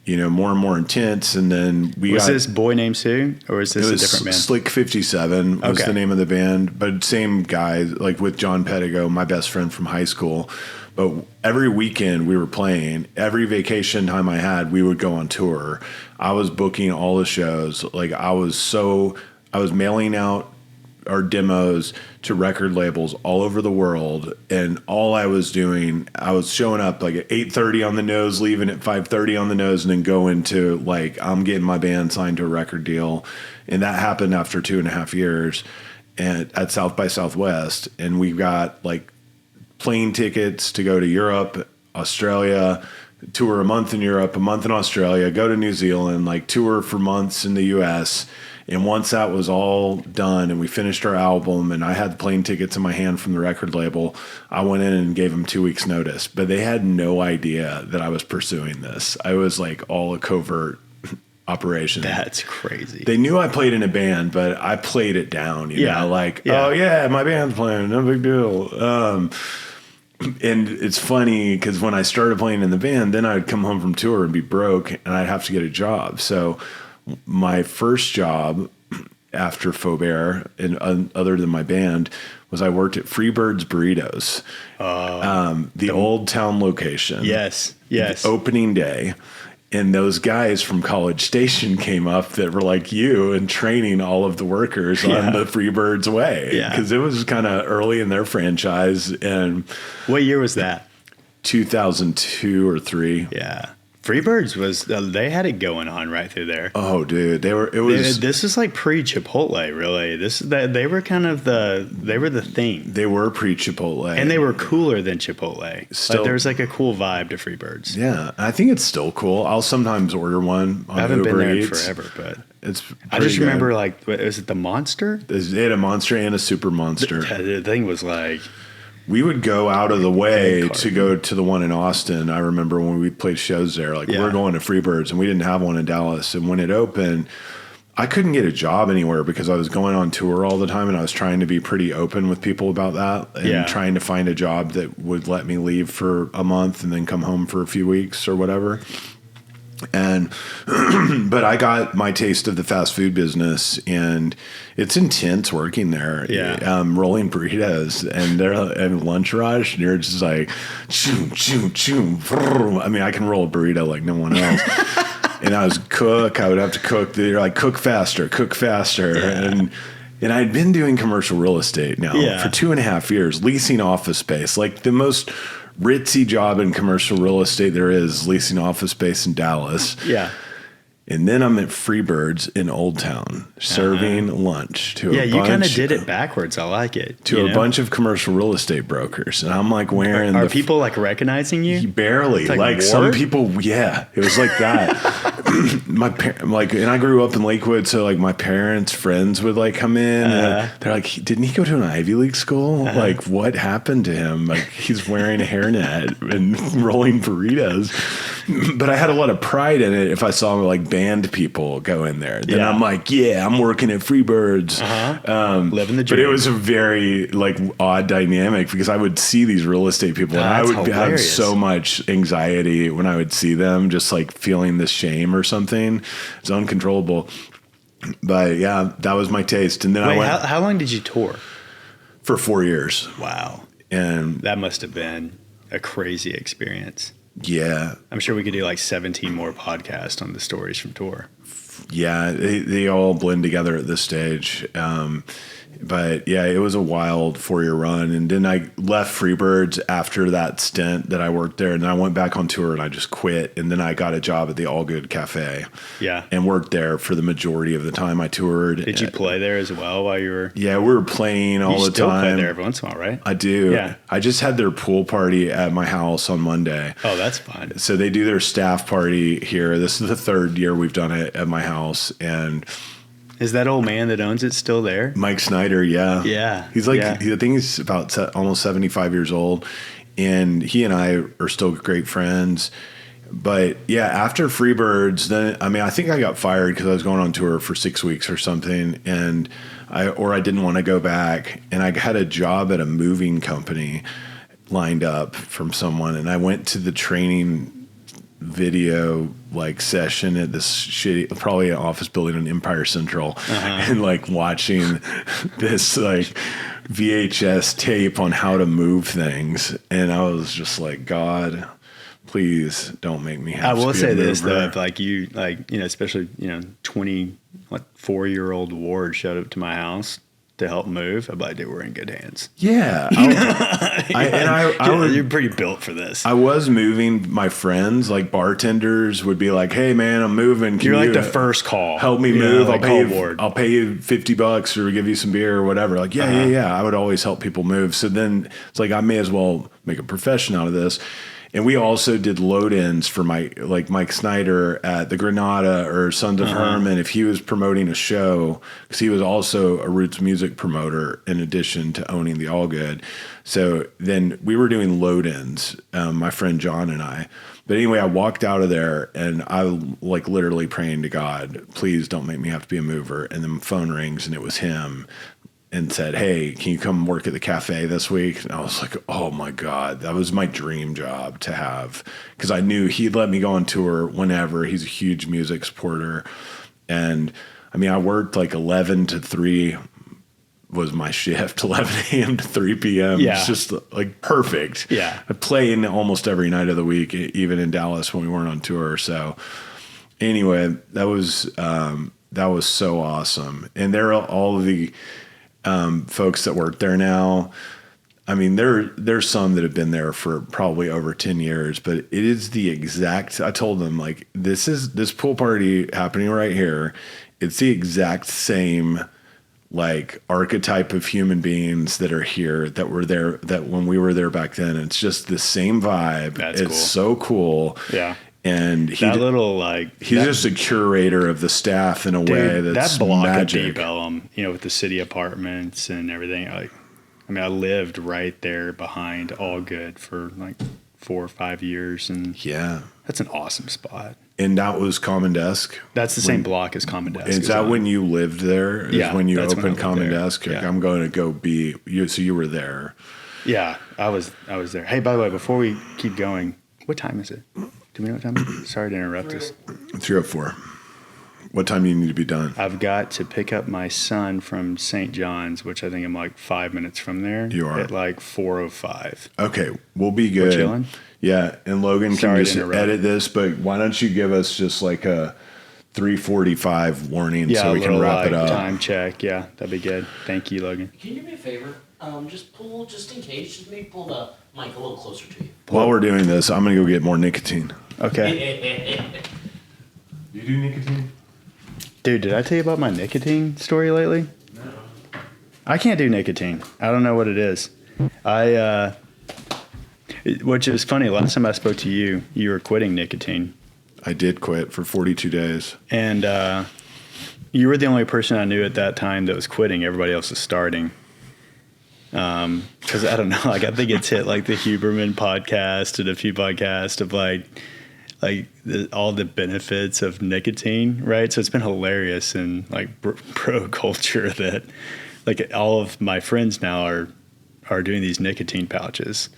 more and more intense. And then was this boy named Sue, or is this a different band? Slick 57 was the name of the band, but same guy, like with John Pettigo, my best friend from high school. But every weekend we were playing. Every vacation time I had, we would go on tour. I was booking all the shows. Like I was mailing out our demos to record labels all over the world. And all I was doing, I was showing up like at 8:30 on the nose, leaving at 5:30 on the nose, and then going to like, I'm getting my band signed to a record deal. And that happened after 2.5 years at South by Southwest. And we got like plane tickets to go to Europe, Australia, tour a month in Europe, a month in Australia, go to New Zealand, like tour for months in the US. And once that was all done and we finished our album and I had the plane tickets in my hand from the record label, I went in and gave them 2 weeks notice. But they had no idea that I was pursuing this. I was like all a covert operation. That's crazy. They knew I played in a band, but I played it down, oh yeah, my band's playing, no big deal. And it's funny because when I started playing in the band, then I'd come home from tour and be broke and I'd have to get a job. So my first job after Faubert, and other than my band, was I worked at Freebird's Burritos, the Old Town location. Yes. Opening day. And those guys from College Station came up that were like you and training all of the workers on the Freebirds way. Because it was kind of early in their franchise. And what year was that? 2002 or 3. Yeah. Freebirds was, they had it going on right through there. Oh, dude. This is like pre-Chipotle, really. They were the thing. They were pre-Chipotle. And they were cooler than Chipotle. Still, there was like a cool vibe to Freebirds. Yeah. I think it's still cool. I'll sometimes order one on Uber Eats. I haven't been there in forever, but I just remember like, was it the Monster? They had a Monster and a Super Monster. The thing was like... We would go out of the way to go to the one in Austin. I remember when we played shows there, we're going to Freebirds, and we didn't have one in Dallas. And when it opened, I couldn't get a job anywhere because I was going on tour all the time, and I was trying to be pretty open with people about that and trying to find a job that would let me leave for a month and then come home for a few weeks or whatever. And but I got my taste of the fast food business, and it's intense working there. Rolling burritos and lunch rush, and you're just like choo choo choo. I mean, I can roll a burrito like no one else. And I was I would have to cook. They're like cook faster, and I'd been doing commercial real estate now for 2.5 years, leasing office space, like the most ritzy job in commercial real estate there is, leasing office space in Dallas. Yeah. And then I'm at Freebirds in Old Town serving lunch to a bunch. Yeah, you kind of did it backwards. I like it. To a bunch of commercial real estate brokers. And I'm like wearing Are people like recognizing you? Barely. Like some people, it was like that. And I grew up in Lakewood, so like my parents' friends would like come in and they're like, didn't he go to an Ivy League school? Like what happened to him? Like he's wearing a hairnet and rolling burritos. But I had a lot of pride in it if I saw like band people go in there. Then I'm like, I'm working at Freebirds. Living the dream. But it was a very like odd dynamic because I would see these real estate people and I would have so much anxiety when I would see them, just like feeling this shame or something. It's uncontrollable. But yeah, that was my taste. And then how long did you tour? For 4 years. Wow. And that must have been a crazy experience. Yeah. I'm sure we could do like 17 more podcasts on the stories from tour. Yeah, they all blend together at this stage. But yeah, it was a wild 4-year run. And then I left Freebirds after that stint that I worked there. And then I went back on tour and I just quit. And then I got a job at the All Good Cafe. Yeah. And worked there for the majority of the time I toured. Did you play there as well while you were? Yeah, we were playing all the time. You still play there every once in a while, right? I do. Yeah. I just had their pool party at my house on Monday. Oh, that's fun. So they do their staff party here. This is the 3rd year we've done it at my house. And is that old man that owns it still there? Mike Snyder, yeah. Yeah. He's like, I think he's about almost 75 years old. And he and I are still great friends. But yeah, after Freebirds, then, I think I got fired because I was going on tour for 6 weeks or something. And I didn't want to go back. And I had a job at a moving company lined up from someone. And I went to the training video like session at this shitty, probably an office building in Empire Central, and like watching this like VHS tape on how to move things. And I was just like, God, please don't make me have I will to be say a this mover. though, if like you, like, you know, especially, you know, 24-year-old Ward showed up to my house to help move, I'd be like, dude, we're in good hands. Yeah. I would, You're pretty built for this. I was moving my friends, like bartenders would be like, hey man, I'm moving. Can You're like you the first call. help me You know, move? like I'll pay you $50 or give you some beer or whatever. Like, yeah. I would always help people move. So then it's like, I may as well make a profession out of this. And we also did load-ins for Mike Snyder at the Granada or Sons of Herman if he was promoting a show, because he was also a roots music promoter in addition to owning the All Good. So then we were doing load-ins, my friend John and I. But anyway, I walked out of there and I like literally praying to God, please don't make me have to be a mover. And then the phone rings and it was him. And said, hey, can you come work at the cafe this week? And I was like, oh my God, that was my dream job to have. Because I knew he'd let me go on tour whenever. He's a huge music supporter. And I mean, I worked like 11 to 3 was my shift, 11 a.m. to 3 p.m. Yeah. It's just like perfect. Yeah. I play in almost every night of the week, even in Dallas when we weren't on tour. So anyway, that was so awesome. And there are all of the folks that work there now. I mean, there's some that have been there for probably over 10 years, but it is the exact, I told them like, this pool party happening right here. It's the exact same like archetype of human beings that are here that were there, that when we were there back then, it's just the same vibe. That's it's cool. So cool. Yeah. And He's just a curator of the staff in a way that's that block magic. of Deep Ellum, you know, with the city apartments and everything. I lived right there behind All Good for like 4 or 5 years, and yeah, that's an awesome spot. And that was Common Desk. That's the same block as Common Desk. Is that when you lived there? Yeah, when you that's when I opened lived Common there. Desk. Yeah. I'm going to go be you. So you were there. Yeah, I was there. Hey, by the way, before we keep going, what time is it? Do we know what time it is? Sorry to interrupt us. 3:04. What time do you need to be done? I've got to pick up my son from St. John's, which I think I'm like 5 minutes from there. You are? At like 4:05. Okay, we'll be good. We're chilling? Yeah, and Logan Sorry can to just interrupt. edit this, but why don't you give us just like a 3:45 warning so we can wrap it up? Time check. Yeah, that'd be good. Thank you, Logan. Can you do me a favor? Just in case, just maybe pull the mic a little closer to you. While we're doing this, I'm going to go get more nicotine. Okay. You do nicotine? Dude, did I tell you about my nicotine story lately? No. I can't do nicotine. I don't know what it is. Which is funny. Last time I spoke to you, you were quitting nicotine. I did quit for 42 days. And you were the only person I knew at that time that was quitting. Everybody else was starting. Because I don't know, like I think it's hit like the Huberman podcast and a few podcasts of like all the benefits of nicotine, right? So it's been hilarious and like pro culture that like all of my friends now are doing these nicotine pouches.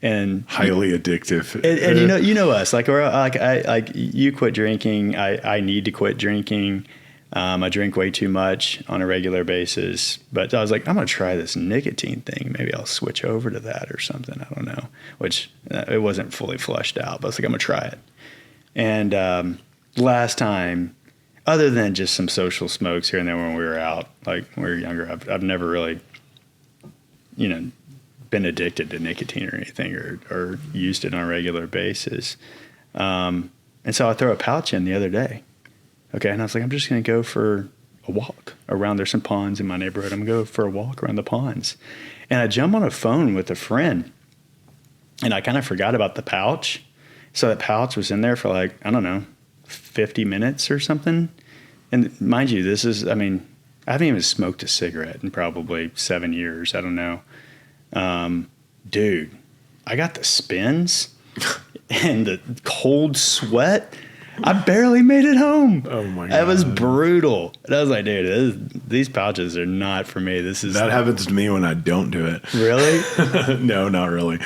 And Highly addictive. And you know us, like I you quit drinking. I need to quit drinking. I drink way too much on a regular basis, but I was like, I'm going to try this nicotine thing. Maybe I'll switch over to that or something. I don't know, which it wasn't fully flushed out, but I was like, I'm going to try it. And last time, other than just some social smokes here and there when we were out, like when we were younger, I've never really, been addicted to nicotine or anything or used it on a regular basis. And so I threw a pouch in the other day. Okay, and I was like, I'm just going to go for a walk around. There's some ponds in my neighborhood. I'm going to go for a walk around the ponds. And I jump on a phone with a friend, and I kind of forgot about the pouch. So that pouch was in there for like, I don't know, 50 minutes or something. And mind you, I haven't even smoked a cigarette in probably 7 years. I don't know. Dude, I got the spins and the cold sweat. I barely made it home. Oh my God. That was brutal. And I was like, dude, these pouches are not for me. That happens to me when I don't do it. Really? No, not really.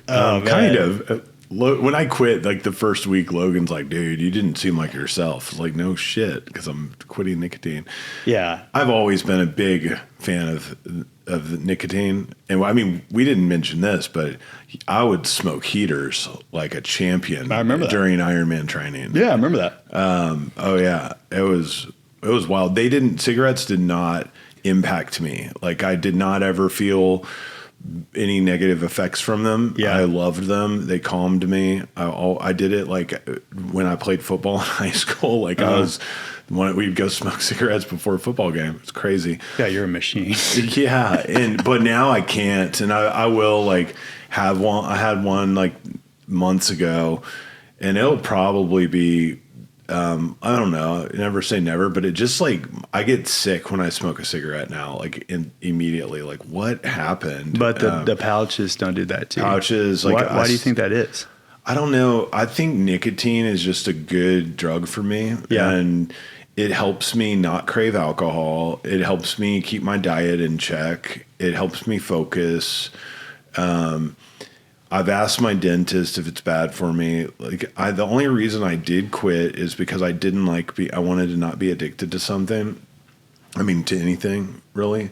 Oh, kind of. When I quit, like the first week, Logan's like, dude, you didn't seem like yourself. It's like, no shit, because I'm quitting nicotine. Yeah. I've always been a big fan of the nicotine. And I mean, we didn't mention this, but I would smoke heaters like a champion. I remember that. During Ironman training. Yeah, I remember that. Oh yeah. It was wild. Cigarettes did not impact me. Like I did not ever feel any negative effects from them. Yeah. I loved them. They calmed me. I did it like when I played football in high school. Like we'd go smoke cigarettes before a football game. It's crazy. Yeah, you're a machine. Yeah. But now I can't. And I will like have one. I had one like months ago, and it'll probably be, I don't know, never say never, but it just like, I get sick when I smoke a cigarette now, like immediately, like what happened? But the pouches don't do that too. Pouches. Like, why do you think that is? I don't know. I think nicotine is just a good drug for me. Yeah. And it helps me not crave alcohol. It helps me keep my diet in check. It helps me focus. I've asked my dentist if it's bad for me. Like the only reason I did quit is because I wanted to not be addicted to something. I mean, to anything really.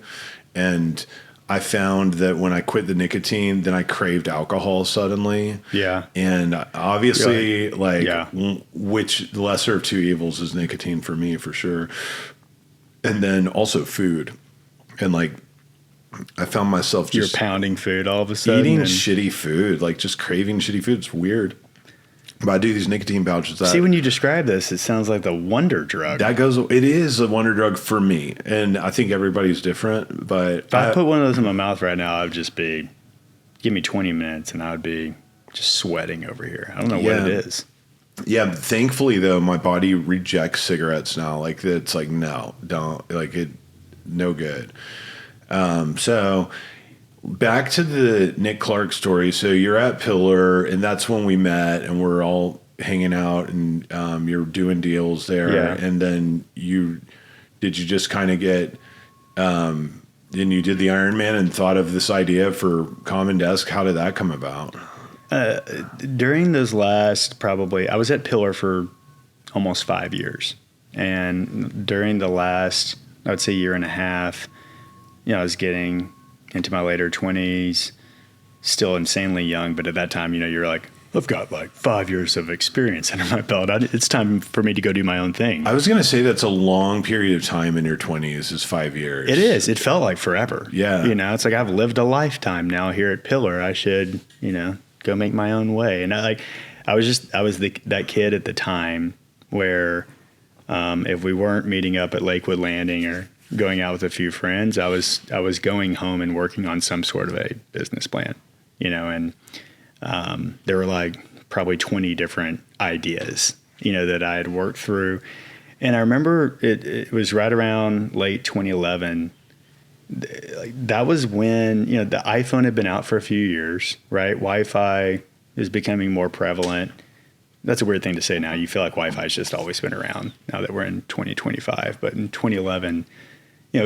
And I found that when I quit the nicotine, then I craved alcohol suddenly. Yeah. And obviously Yeah. which the lesser of two evils is nicotine for me for sure. And then also food. And like, I found myself just you're pounding food all of a sudden. eating shitty food, like just craving shitty food. It's weird. But I do these nicotine pouches. See, when you describe this, it sounds like the wonder drug. It is a wonder drug for me. And I think everybody's different, but if I put one of those in my mouth right now, I'd just be, give me 20 minutes and I would be just sweating over here. I don't know what it is. Yeah. Thankfully though, my body rejects cigarettes now. Like it's like, no, don't like it. No good. So back to the Nick Clark story. So you're at Pillar, and that's when we met, and we're all hanging out, and you're doing deals there. Yeah. And then you just kind of get, then you did the Ironman and thought of this idea for Common Desk. How did that come about? During those last, I was at Pillar for almost 5 years. And during the last, I would say year and a half, I was getting into my later 20s, still insanely young. But at that time, you're like, I've got like 5 years of experience under my belt. It's time for me to go do my own thing. I was going to say that's a long period of time in your 20s is 5 years. It is. It felt like forever. Yeah. It's like I've lived a lifetime now here at Pillar. I should, go make my own way. And I was that kid at the time where if we weren't meeting up at Lakewood Landing or going out with a few friends, I was going home and working on some sort of a business plan, and there were like probably 20 different ideas, that I had worked through. And I remember it was right around late 2011. That was when, the iPhone had been out for a few years, right? Wi-Fi is becoming more prevalent. That's a weird thing to say now. You feel like Wi-Fi's just always been around now that we're in 2025. But in 2011, it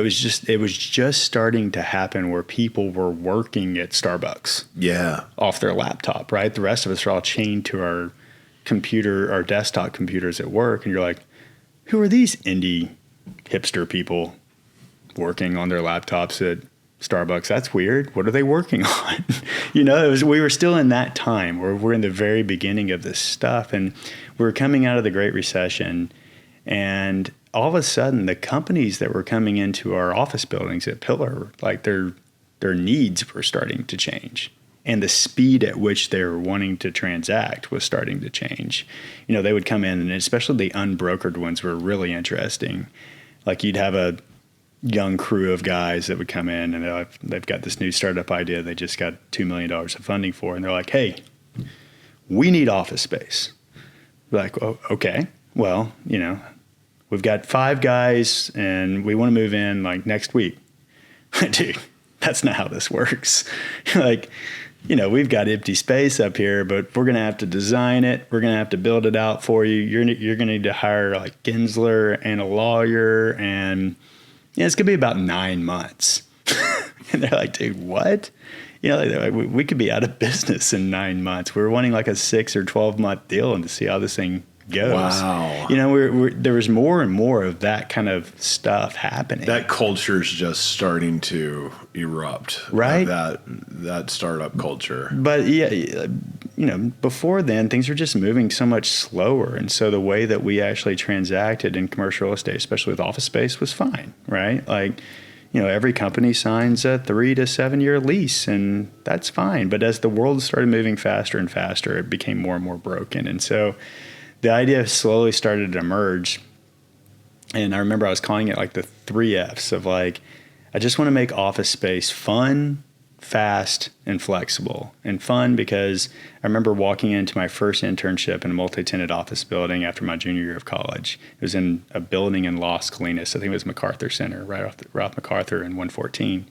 was just starting to happen where people were working at Starbucks. Yeah. Off their laptop, right? The rest of us are all chained to our desktop computers at work. And you're like, who are these indie hipster people working on their laptops at Starbucks? That's weird. What are they working on? We were still in that time where we're in the very beginning of this stuff, and we were coming out of the Great Recession, and all of a sudden the companies that were coming into our office buildings at Pillar, like their needs were starting to change, and the speed at which they were wanting to transact was starting to change. They would come in, and especially the unbrokered ones were really interesting. Like you'd have a young crew of guys that would come in, and they've got this new startup idea they just got $2 million of funding for, and they're like, hey, we need office space. We're like, oh, okay, well, we've got 5 guys and we want to move in like next week. Dude, that's not how this works. Like, we've got empty space up here, but we're going to have to design it. We're going to have to build it out for you. You're going to need to hire like Gensler and a lawyer, and it's going to be about 9 months. And they're like, dude, what? you know, like, we could be out of business in 9 months. We were wanting like a 6 or 12-month deal and to see how this thing goes. Wow. You know, there was more and more of that kind of stuff happening. That culture's just starting to erupt. Right. That startup culture. But yeah, you know, before then things were just moving so much slower. And so the way that we actually transacted in commercial real estate, especially with office space, was fine. Right. Like, you know, every company signs a 3 to 7 year lease, and that's fine. But as the world started moving faster and faster, it became more and more broken. And so the idea slowly started to emerge. And I remember I was calling it like the 3 F's of like, I just want to make office space fun, fast, and flexible. And fun because I remember walking into my first internship in a multi-tenant office building after my junior year of college. It was in a building in Las Colinas. I think it was MacArthur Center, right off MacArthur in 114.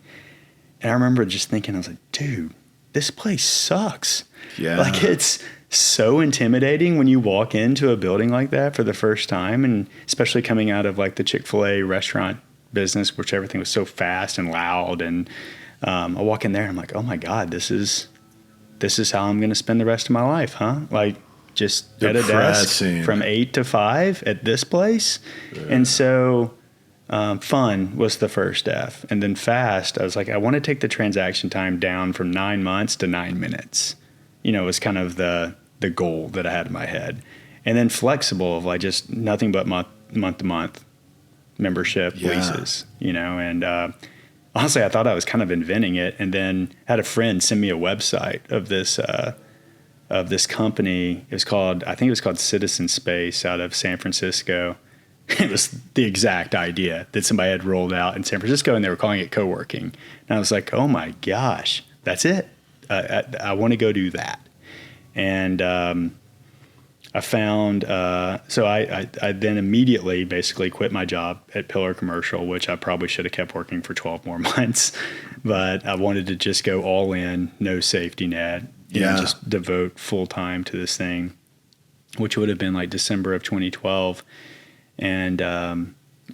And I remember just thinking, I was like, dude, this place sucks. Yeah. Like, it's so intimidating when you walk into a building like that for the first time, and especially coming out of like the Chick-fil-A restaurant business, which everything was so fast and loud. And I walk in there and I'm like, oh my God, this is how I'm going to spend the rest of my life, huh? Like, just at a desk from 8 to 5 at this place. Yeah. And so fun was the first F. And then fast, I was like, I want to take the transaction time down from 9 months to 9 minutes. You know, it was kind of the goal that I had in my head. And then flexible of like just nothing but month to month membership leases, you know. And honestly, I thought I was kind of inventing it, and then had a friend send me a website of this company. I think it was called Citizen Space out of San Francisco. It was the exact idea that somebody had rolled out in San Francisco, and they were calling it coworking. And I was like, oh my gosh, that's it. I want to go do that. And I found, so I then immediately basically quit my job at Pillar Commercial, which I probably should have kept working for 12 more months. But I wanted to just go all in, no safety net, and just devote full time to this thing, which would have been like December of 2012. And I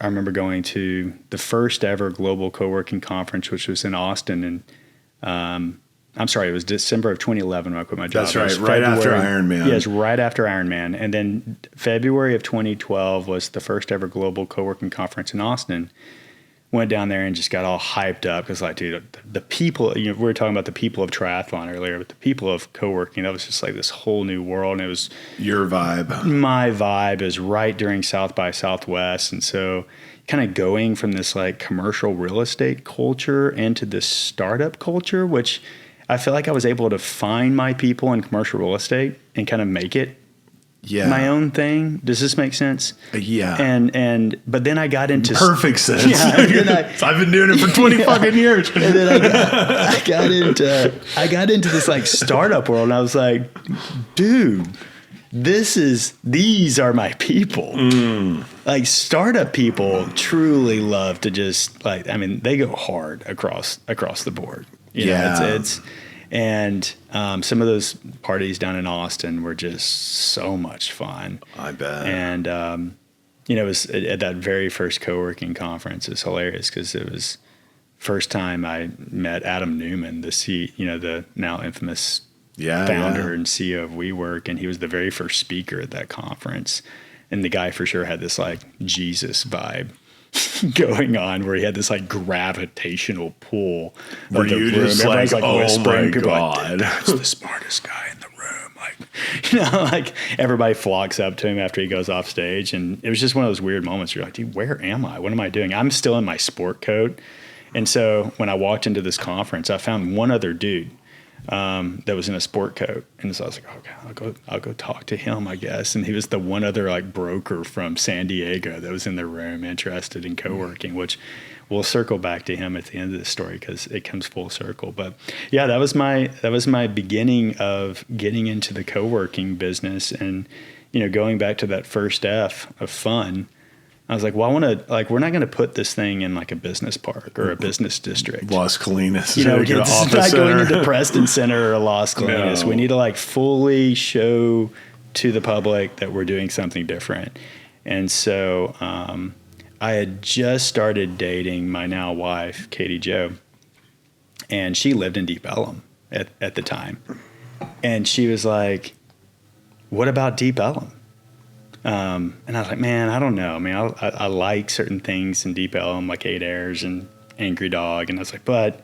remember going to the first ever global co-working conference, which was in Austin. And I'm sorry, it was December of 2011 when I quit my job. That's right, right after Ironman. Yes, right after Ironman. And then February of 2012 was the first ever global co-working conference in Austin. Went down there and just got all hyped up because, like, dude, the people, you know, we were talking about the people of triathlon earlier, but the people of co-working, that was just like this whole new world. And it was your vibe. My vibe is right during South by Southwest. And so kind of going from this like commercial real estate culture into this startup culture, which I feel like I was able to find my people in commercial real estate and kind of make it my own thing. Does this make sense? Yeah. But then I got into perfect sense. Yeah, I've been doing it for 20 fucking years. And then I got into this like startup world, and I was like, dude, these are my people. Like, startup people truly love to just like, I mean, they go hard across the board. You know, it's and some of those parties down in Austin were just so much fun. I bet. And you know, it was at that very first co-working conference. It's hilarious because it was first time I met Adam Newman, the now infamous founder and CEO of WeWork, and he was the very first speaker at that conference. And the guy for sure had this like Jesus vibe going on, where he had this like gravitational pull. Were you just like, oh my God, that's the smartest guy in the room. Like, you know, like everybody flocks up to him after he goes off stage. And it was just one of those weird moments. You're like, dude, where am I? What am I doing? I'm still in my sport coat. And so when I walked into this conference, I found one other dude that was in a sport coat. And so I was like, okay, I'll go talk to him, I guess. And he was the one other like broker from San Diego that was in the room interested in co-working, which we'll circle back to him at the end of the story because it comes full circle. But yeah, that was my beginning of getting into the co-working business. And, you know, going back to that first F of fun, I was like, well, we're not going to put this thing in like a business park or a business district. Las Colinas. You know, it's not going into Preston Center or Las Colinas. No. We need to like fully show to the public that we're doing something different. And so I had just started dating my now wife, Katie Jo. and she lived in Deep Ellum at the time. And she was like, what about Deep Ellum? And I was like, man, I don't know. I mean, I like certain things in Deep Ellum, like 8 Airs and Angry Dog. And I was like, but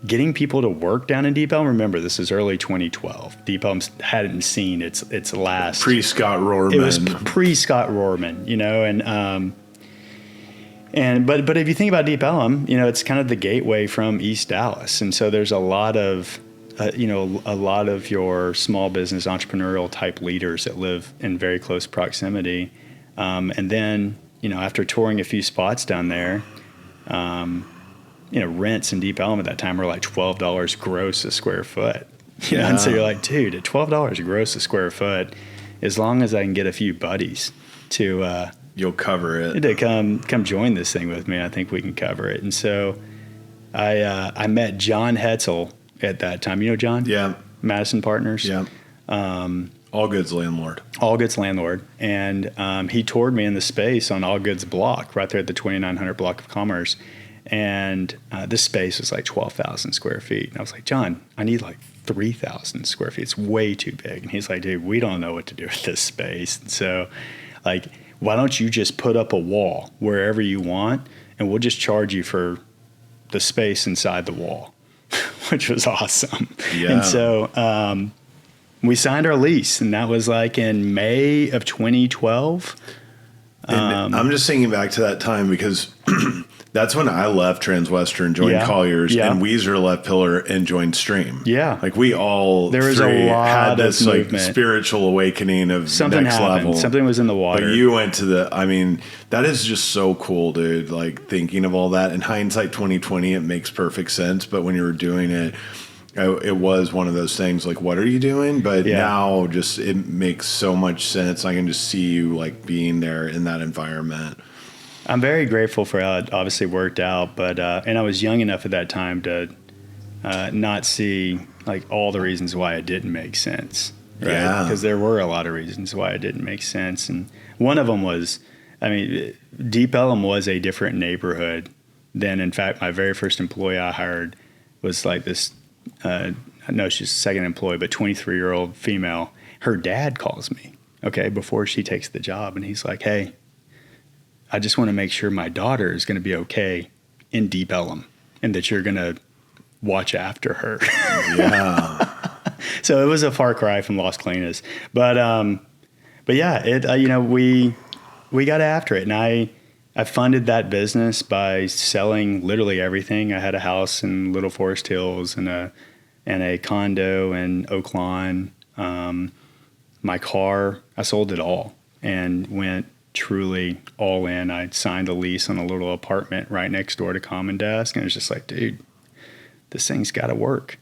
getting people to work down in Deep Ellum, remember, this is early 2012. Deep Ellum hadn't seen its last. Pre-Scott Rohrman. It was pre-Scott Rohrman, but if you think about Deep Ellum, it's kind of the gateway from East Dallas. And so there's a lot of, a lot of your small business entrepreneurial type leaders that live in very close proximity. And then, after touring a few spots down there, rents in Deep Ellum at that time were like $12 gross a square foot. And so you're like, dude, at $12 gross a square foot, as long as I can get a few buddies to you'll cover it. To come join this thing with me, I think we can cover it. And so I met John Hetzel at that time. You know John? Yeah. Madison Partners. Yeah. All Goods landlord. All Goods landlord. And he toured me in the space on All Goods block, right there at the 2900 block of Commerce. And this space was like 12,000 square feet. And I was like, John, I need like 3,000 square feet. It's way too big. And he's like, dude, we don't know what to do with this space. And so, like, why don't you just put up a wall wherever you want, and we'll just charge you for the space inside the wall, which was awesome. Yeah. And so we signed our lease, and that was like in May of 2012. And I'm just thinking back to that time because that's when I left Transwestern, joined Colliers, and Weezer left Pillar and joined Stream. Yeah. Like we all there was a lot had this of like movement. Spiritual awakening of something next happened. level. Something was in the water. But you went to that is just so cool, dude. Like thinking of all that in hindsight, 2020, it makes perfect sense. But when you were doing it, it was one of those things like, what are you doing? But now just it makes so much sense. I can just see you like being there in that environment. I'm very grateful for how it obviously worked out, but and I was young enough at that time to not see like all the reasons why it didn't make sense, right? Yeah. Because there were a lot of reasons why it didn't make sense, and one of them was, Deep Ellum was a different neighborhood than, in fact, my very first employee I hired was like this. No, she's a second employee, but 23-year-old female. Her dad calls me, before she takes the job, and he's like, hey, I just want to make sure my daughter is going to be okay in Deep Ellum and that you're going to watch after her. Yeah. So it was a far cry from Las Colinas, but yeah, it, we got after it, and I funded that business by selling literally everything. I had a house in Little Forest Hills and a condo in Oak Lawn. My car, I sold it all and went truly all in. I signed a lease on a little apartment right next door to Common Desk, and it was just like, dude, this thing's got to work,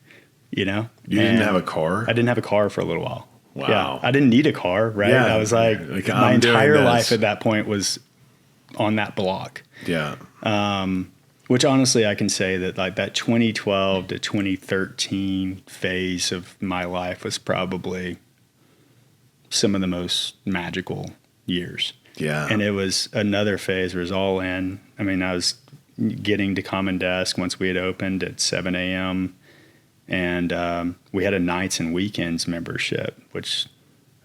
You didn't have a car? I didn't have a car for a little while. Wow. Yeah, I didn't need a car, right? Yeah, I was like my entire life at that point was on that block. Yeah. Which honestly, I can say that like that 2012 to 2013 phase of my life was probably some of the most magical years. Yeah. And it was another phase where it was all in. I was getting to Common Desk once we had opened at 7 a.m. And we had a nights and weekends membership, which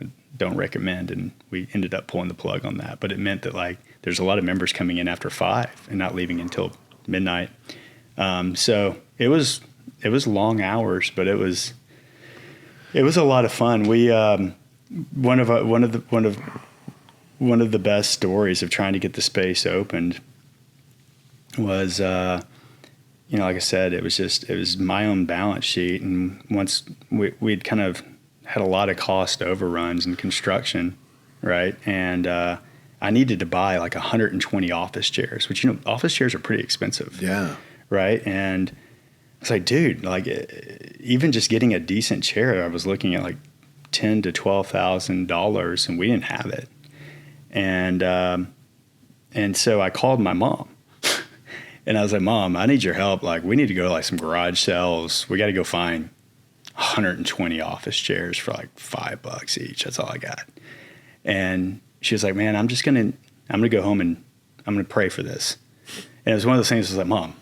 I don't recommend. And we ended up pulling the plug on that. But it meant that like there's a lot of members coming in after 5 and not leaving until midnight. So it was long hours, but it was a lot of fun. We one of the best stories of trying to get the space opened was like I said, it was my own balance sheet, and once we'd kind of had a lot of cost overruns in construction, right? And I needed to buy like 120 office chairs, which office chairs are pretty expensive. Yeah. Right. And it's like, dude, like even just getting a decent chair, I was looking at like $10,000 to $12,000, and we didn't have it. And so I called my mom, and I was like, Mom, I need your help. Like, we need to go to like some garage sales. We got to go find 120 office chairs for like $5 each. That's all I got. And she was like, man, I'm going to go home and I'm going to pray for this. And it was one of those things. I was like, Mom,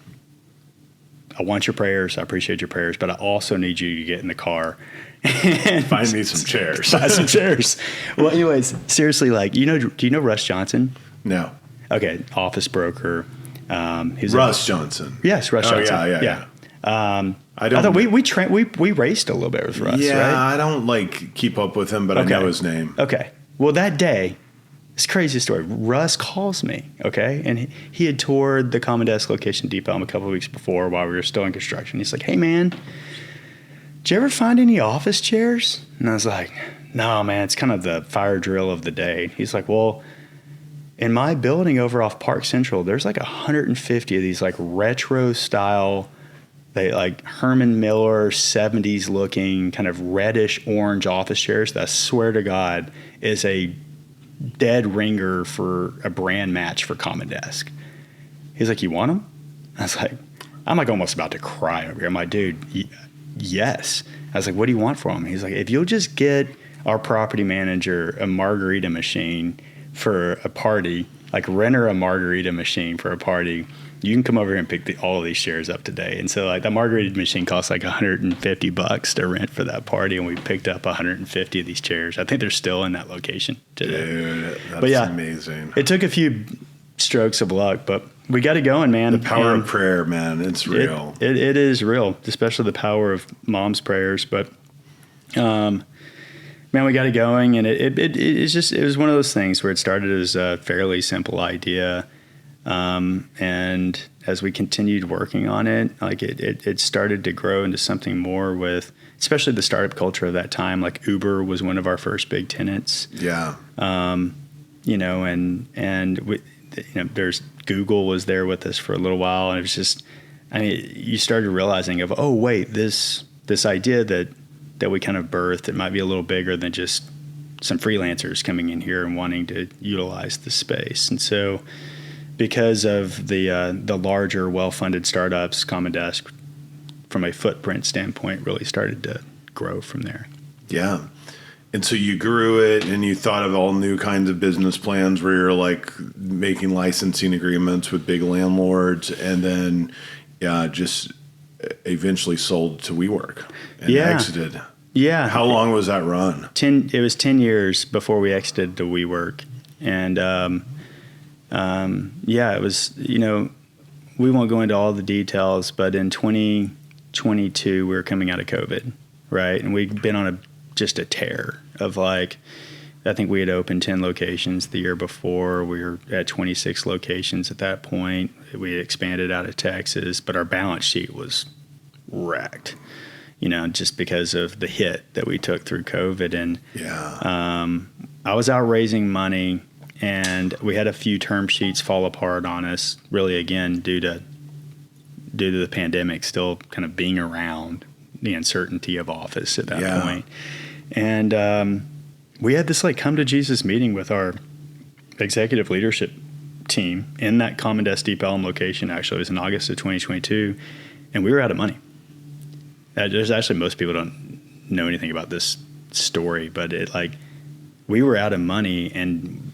I want your prayers. I appreciate your prayers, but I also need you to get in the car and Find me some chairs. buy some chairs. Well, anyways, seriously, like, do you know Russ Johnson? No. Okay. Office broker. He's Russ Johnson. Yes. Russ Johnson. Yeah. I thought we raced a little bit with Russ, Yeah, right? I don't like keep up with him, but I know his name. Okay. Well, that day, it's a crazy story. Russ calls me, okay? And he had toured the Common Desk location Deep Ellum a couple of weeks before while we were still in construction. He's like, hey, man, did you ever find any office chairs? And I was like, no, man, it's kind of the fire drill of the day. He's like, well, in my building over off Park Central, there's like 150 of these like retro style, they like Herman Miller 70s looking kind of reddish orange office chairs that I swear to God is a dead ringer for a brand match for Common Desk. He's like, you want them? I was like, I'm like almost about to cry over here. I'm like, dude, yes. I was like, what do you want for them? He's like, if you'll just get our property manager a margarita machine for a party, like rent her a margarita machine for a party, you can come over here and pick all of these chairs up today. And so like the margarita machine costs like $150 to rent for that party. And we picked up 150 of these chairs. I think they're still in that location today. Dude, that's amazing. It took a few strokes of luck, but we got it going, man. The power of prayer, man. It's real. It is real, especially the power of mom's prayers. But, man, we got it going. And it was one of those things where it started as a fairly simple idea. And as we continued working on it, like it started to grow into something more with, especially the startup culture of that time. Like Uber was one of our first big tenants. Yeah. And we, there's Google was there with us for a little while, and it was just, you started realizing of, oh wait, this idea that we kind of birthed, it might be a little bigger than just some freelancers coming in here and wanting to utilize the space. And so, because of the larger, well-funded startups, Common Desk, from a footprint standpoint, really started to grow from there. Yeah. And so you grew it and you thought of all new kinds of business plans where you're like making licensing agreements with big landlords, and then just eventually sold to WeWork and exited. Yeah. How long was that run? It was 10 years before we exited to WeWork. And it was, we won't go into all the details, but in 2022, we were coming out of COVID, right? And we'd been on just a tear of like, I think we had opened 10 locations the year before. We were at 26 locations at that point. We had expanded out of Texas, but our balance sheet was wrecked, just because of the hit that we took through COVID. And I was out raising money, and we had a few term sheets fall apart on us, really, again, due to the pandemic still kind of being around, the uncertainty of office at that point. And we had this like come to Jesus meeting with our executive leadership team in that Common Desk Deep Ellum location. Actually, it was in August of 2022, and we were out of money. There's actually, most people don't know anything about this story, but we were out of money, and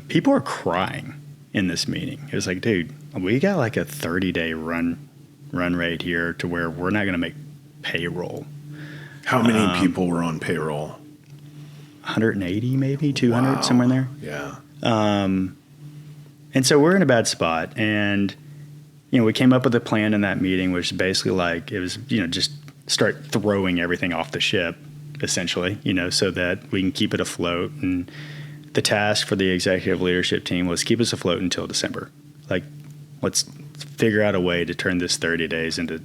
people are crying in this meeting. It was like, dude, we got like a 30-day run rate here to where we're not going to make payroll. How many people were on payroll? 180, maybe 200, somewhere in there. Yeah. And so we're in a bad spot. And, we came up with a plan in that meeting, which basically like, it was, just start throwing everything off the ship, essentially, so that we can keep it afloat. And the task for the executive leadership team was keep us afloat until December. Like, let's figure out a way to turn this 30 days into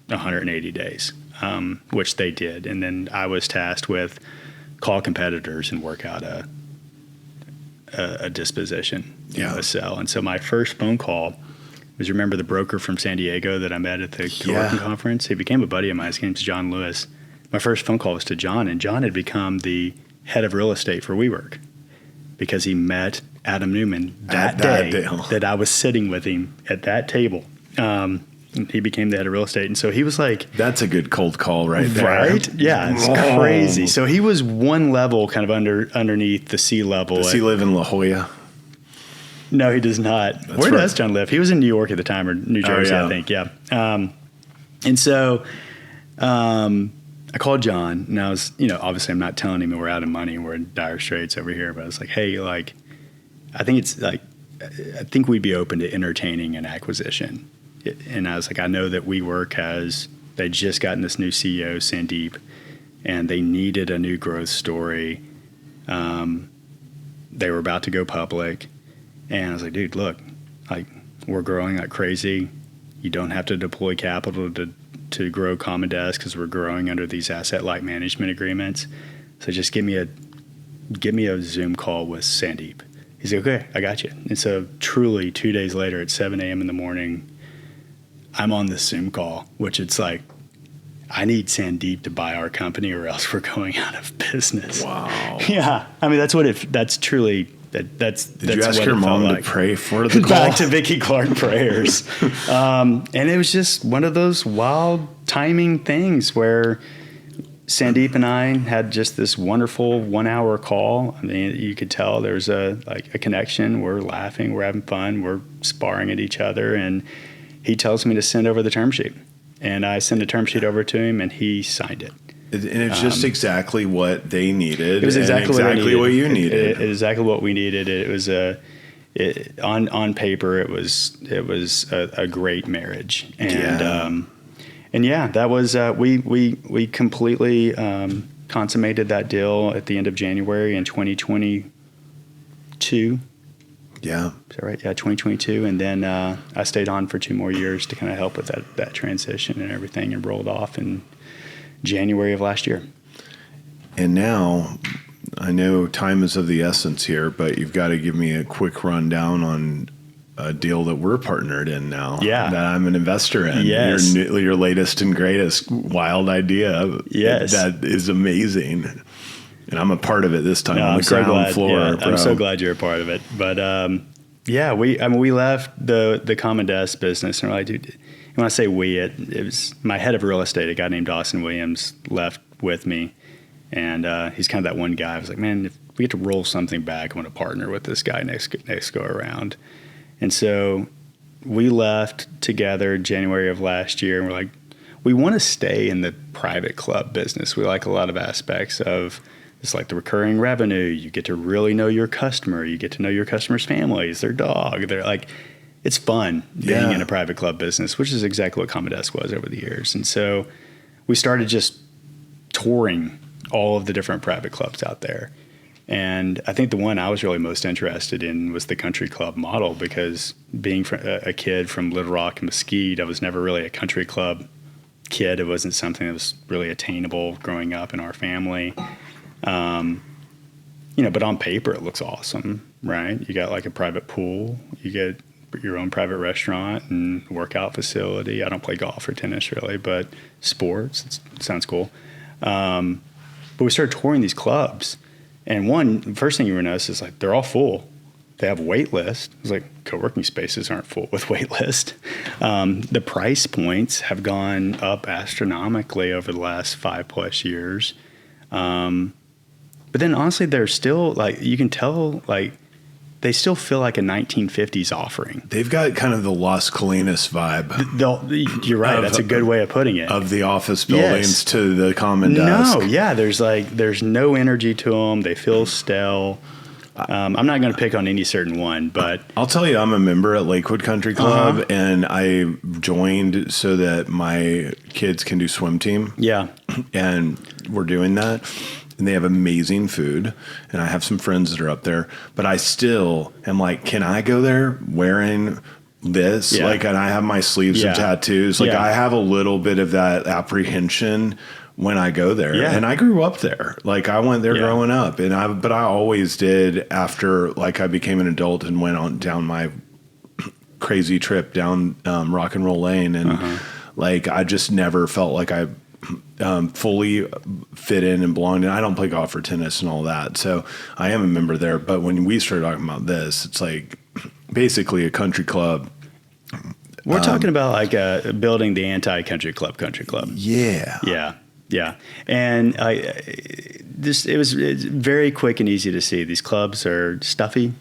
180 days, which they did. And then I was tasked with call competitors and work out a disposition, a sell. And so my first phone call was, remember the broker from San Diego that I met at the coworking conference? He became a buddy of mine. His name's John Lewis. My first phone call was to John, and John had become the head of real estate for WeWork because he met Adam Newman that day that I was sitting with him at that table. He became the head of real estate. And so he was like... That's a good cold call right there. Right? Yeah, it's crazy. So he was one level kind of underneath the C level. Does he live in La Jolla? No, he does not. Where does John live? He was in New York at the time, or New Jersey, I think. Yeah. And so I called John, and I was, obviously I'm not telling him we're out of money, we're in dire straits over here, but I was like, hey, like, I think we'd be open to entertaining an acquisition. And I was like, I know that WeWork they just gotten this new CEO, Sandeep, and they needed a new growth story. They were about to go public. And I was like, dude, look, like, we're growing like crazy. You don't have to deploy capital to grow Common Desk because we're growing under these asset-light management agreements. So just give me a Zoom call with Sandeep. He's like, okay, I got you. And so truly 2 days later at 7 a.m. in the morning, I'm on this Zoom call, which it's like, I need Sandeep to buy our company or else we're going out of business. Wow. Yeah. I mean, that's truly, that's Did you ask your mom to pray for the call? Back to Vicki Clark prayers. And it was just one of those wild timing things where Sandeep and I had just this wonderful 1 hour call. I mean, you could tell there's a connection. We're laughing, we're having fun, we're sparring at each other. And he tells me to send over the term sheet. And I sent a term sheet over to him, and he signed it. And it's just exactly what they needed. It was exactly what you needed. Exactly what we needed. It was on paper. It was a great marriage. And that was we completely consummated that deal at the end of January in 2022. Yeah. Is that right? Yeah, 2022. And then I stayed on for 2 more years to kind of help with that transition and everything, and rolled off in January of last year. And now, I know time is of the essence here, but you've got to give me a quick rundown on a deal that we're partnered in now. Yeah. That I'm an investor in. Yes. Your latest and greatest wild idea. Yes. That is amazing. And I'm a part of it this time on the ground floor. Yeah, bro. I'm so glad you're a part of it. But we left the Common Desk business, and we're like, dude, when I say we, it was my head of real estate, a guy named Dawson Williams, left with me, and he's kind of that one guy. I was like, man, if we get to roll something back, I want to partner with this guy next go around. And so we left together January of last year, and we're like, we want to stay in the private club business. We like a lot of aspects of it's like the recurring revenue. You get to really know your customer. You get to know your customer's families, their dog. They're like, it's fun being in a private club business, which is exactly what Common Desk was over the years. And so we started just touring all of the different private clubs out there. And I think the one I was really most interested in was the country club model, because being a kid from Little Rock and Mesquite, I was never really a country club kid. It wasn't something that was really attainable growing up in our family. But on paper it looks awesome, right? You got like a private pool, you get your own private restaurant and workout facility. I don't play golf or tennis really, but sports, it sounds cool. But we started touring these clubs, and the first thing you notice is like they're all full. They have wait list. It's like co-working spaces aren't full with wait list. The price points have gone up astronomically over the last 5+ years. But then honestly, they're still like, you can tell, like they still feel like a 1950s offering. They've got kind of the Las Colinas vibe. You're right. That's a good way of putting it. Of the office buildings to the Common Desk. No, yeah. There's no energy to them. They feel stale. I'm not going to pick on any certain one, but I'll tell you, I'm a member at Lakewood Country Club, and I joined so that my kids can do swim team. Yeah. And we're doing that. And they have amazing food, and I have some friends that are up there, but I still am like, can I go there wearing this? Yeah. Like, and I have my sleeves of tattoos. Like, I have a little bit of that apprehension when I go there. Yeah. And I grew up there. Like, I went there growing up, but I always did after, like, I became an adult and went down my crazy trip down Rock and Roll Lane. And like, I just never felt like I fully fit in and belonged in. I don't play golf or tennis and all that, so I am a member there. But when we started talking about this, it's like basically a country club. We're talking about like building the anti-country club country club. Yeah. And it's very quick and easy to see. These clubs are stuffy.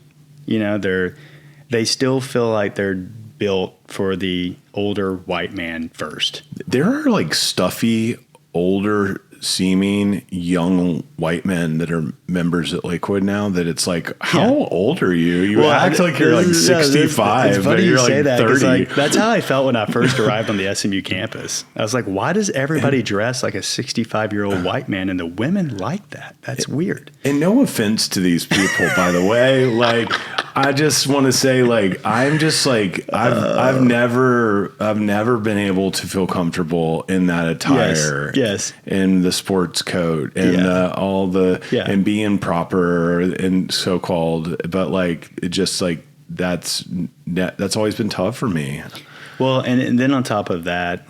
They still feel like they're built for the older white man first. There are like stuffy, older seeming young white men that are members at Lakewood now that it's like, how old are you? You act like you're like 65, it's but funny you're you like say that, 'cause, 30. like, that's how I felt when I first arrived on the SMU campus. I was like, why does everybody dress like a 65-year-old white man and the women like that? That's weird. And no offense to these people, by the way, like, I just want to say, like, I'm just like, I've never been able to feel comfortable in that attire. Yes. In the sports coat and all the, and being proper and so-called, but like, it just like, that's always been tough for me. Well, and then on top of that,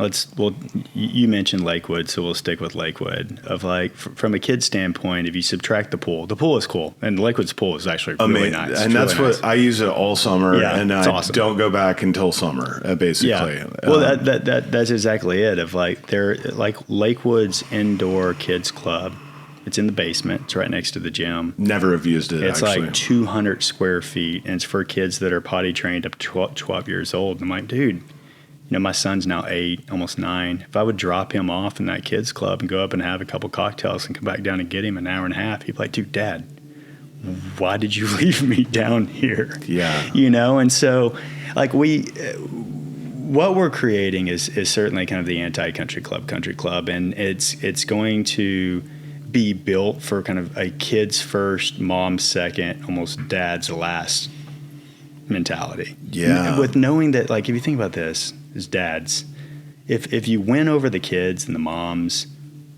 you mentioned Lakewood, so we'll stick with Lakewood. Of like, from a kid's standpoint, if you subtract the pool is cool, and Lakewood's pool is actually really nice. And that's really what I use it all summer, and I don't go back until summer, basically. Yeah. Well, that's exactly it. Of like, they're like Lakewood's indoor kids club. It's in the basement. It's right next to the gym. Never have used it. It's like 200 square feet, and it's for kids that are potty trained up to 12 years old. And I'm like, dude. You know, my son's now 8, almost 9. If I would drop him off in that kids club and go up and have a couple cocktails and come back down and get him an hour and a half, he'd be like, dude, Dad, why did you leave me down here? Yeah. You know, and so like what we're creating is certainly kind of the anti-country club, and it's going to be built for kind of a kids first, mom second, almost dad's last mentality. Yeah. With knowing that, like, if you think about this as dads, if you win over the kids and the moms,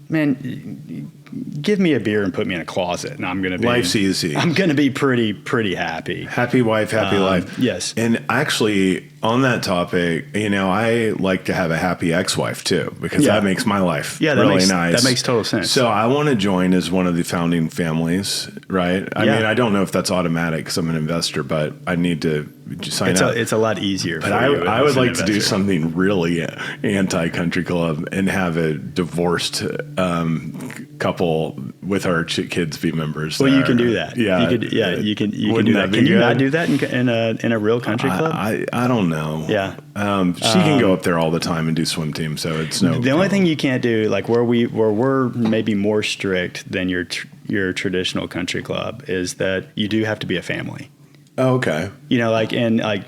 man, give me a beer and put me in a closet, and I'm going to be life's easy. I'm going to be pretty happy. Happy wife, happy life. Yes. And actually, on that topic, you know, I like to have a happy ex-wife too, because that makes my life really nice. That makes total sense. So I want to join as one of the founding families, right? I mean, I don't know if that's automatic because I'm an investor, but I need to sign up. It's a lot easier. But I would like to do something really anti-country club and have a divorced couple with our kids be members. Well, there. you can do that. Yeah, you can do that. Can you not do that in a real country club? I don't know. Yeah. She can go up there all the time and do swim team, so it's no. The only thing you can't do, like where we're maybe more strict than your traditional country club, is that you do have to be a family. Oh, okay. You know,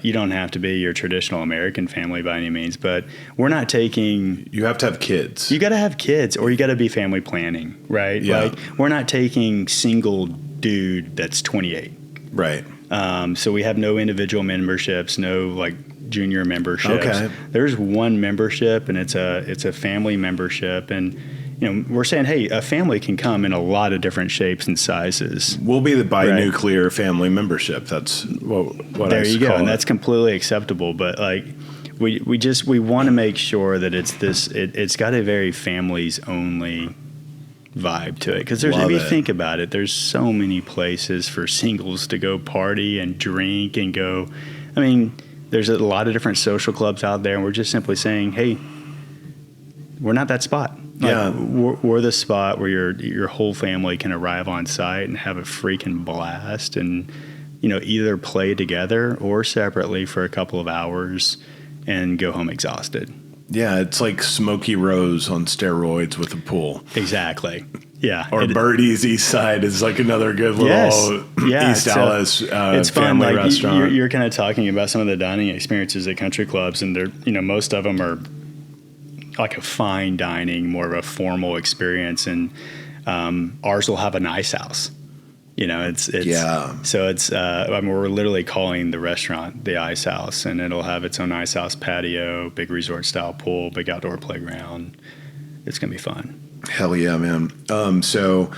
you don't have to be your traditional American family by any means, but we're not taking. You have to have kids. You got to have kids, or you got to be family planning, right? Yeah. Like, we're not taking single dude that's 28. Right. So we have no individual memberships, no like junior memberships. Okay. There's one membership, and it's a family membership, and you know, we're saying, hey, a family can come in a lot of different shapes and sizes. We'll be the binuclear family membership. That's what there I you go, call and it. that's completely acceptable. But like, we want to make sure that it's got a very families only vibe to it, because if you think about it, there's so many places for singles to go party and drink and go. I mean, there's a lot of different social clubs out there, and we're just simply saying, hey, we're not that spot. Like, we're the spot where your whole family can arrive on site and have a freaking blast, and you know, either play together or separately for a couple of hours and go home exhausted. Yeah, it's like Smoky Rose on steroids with a pool. Exactly. Yeah. Or Birdie's East Side is like another good little East Dallas it's family fun. restaurant. You're kind of talking about some of the dining experiences at country clubs, and they're, you know, most of them are like a fine dining, more of a formal experience, and ours will have an ice house. You know, it's So it's I mean, we're literally calling the restaurant the Ice House, and it'll have its own ice house patio, big resort style pool, big outdoor playground. It's gonna be fun. Hell yeah, man. So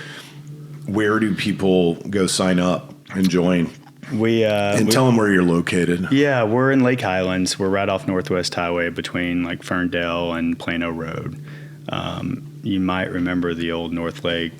where do people go sign up and join? Tell them where you're located. Yeah, we're in Lake Highlands. We're right off Northwest Highway between like Ferndale and Plano Road. You might remember the old North Lake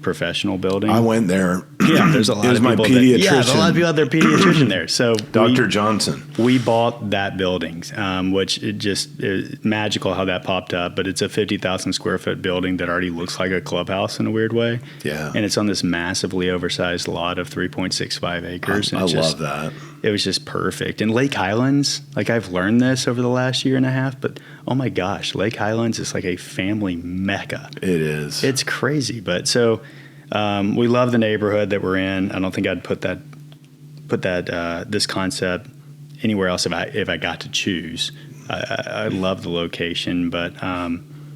Professional building. I went there Yeah, there's a lot Is of my people. pediatrician. There's a lot of people out there pediatrician there. So Dr. Johnson. we bought that building, which it magical how that popped up. But it's a 50,000 square foot building that already looks like a clubhouse in a weird way. Yeah. And it's on this massively oversized lot of 3.65 acres. I love that. It was just perfect. And Lake Highlands, like I've learned this over the last year and a half, but oh my gosh, Lake Highlands is like a family mecca. It is. It's crazy. But so we love the neighborhood that we're in. I don't think I'd put this concept anywhere else if I got to choose. I love the location, but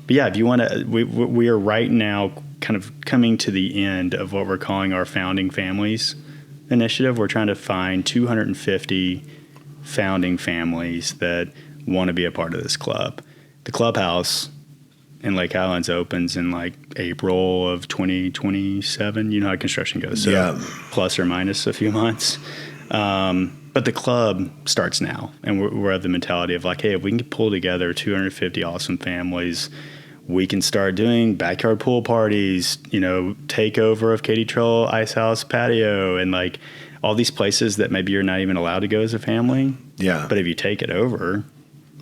yeah, if you want to, we are right now kind of coming to the end of what we're calling our Founding Families initiative. We're trying to find 250 founding families that want to be a part of this club. The clubhouse in Lake Highlands opens in like April of 2027. You know how construction goes, so yeah. Plus or minus a few months. But the club starts now, and we're of the mentality of like, hey, if we can pull together 250 awesome families, we can start doing backyard pool parties, takeover of Katy Trail Ice House patio, and like all these places that maybe you're not even allowed to go as a family. Yeah. But if you take it over,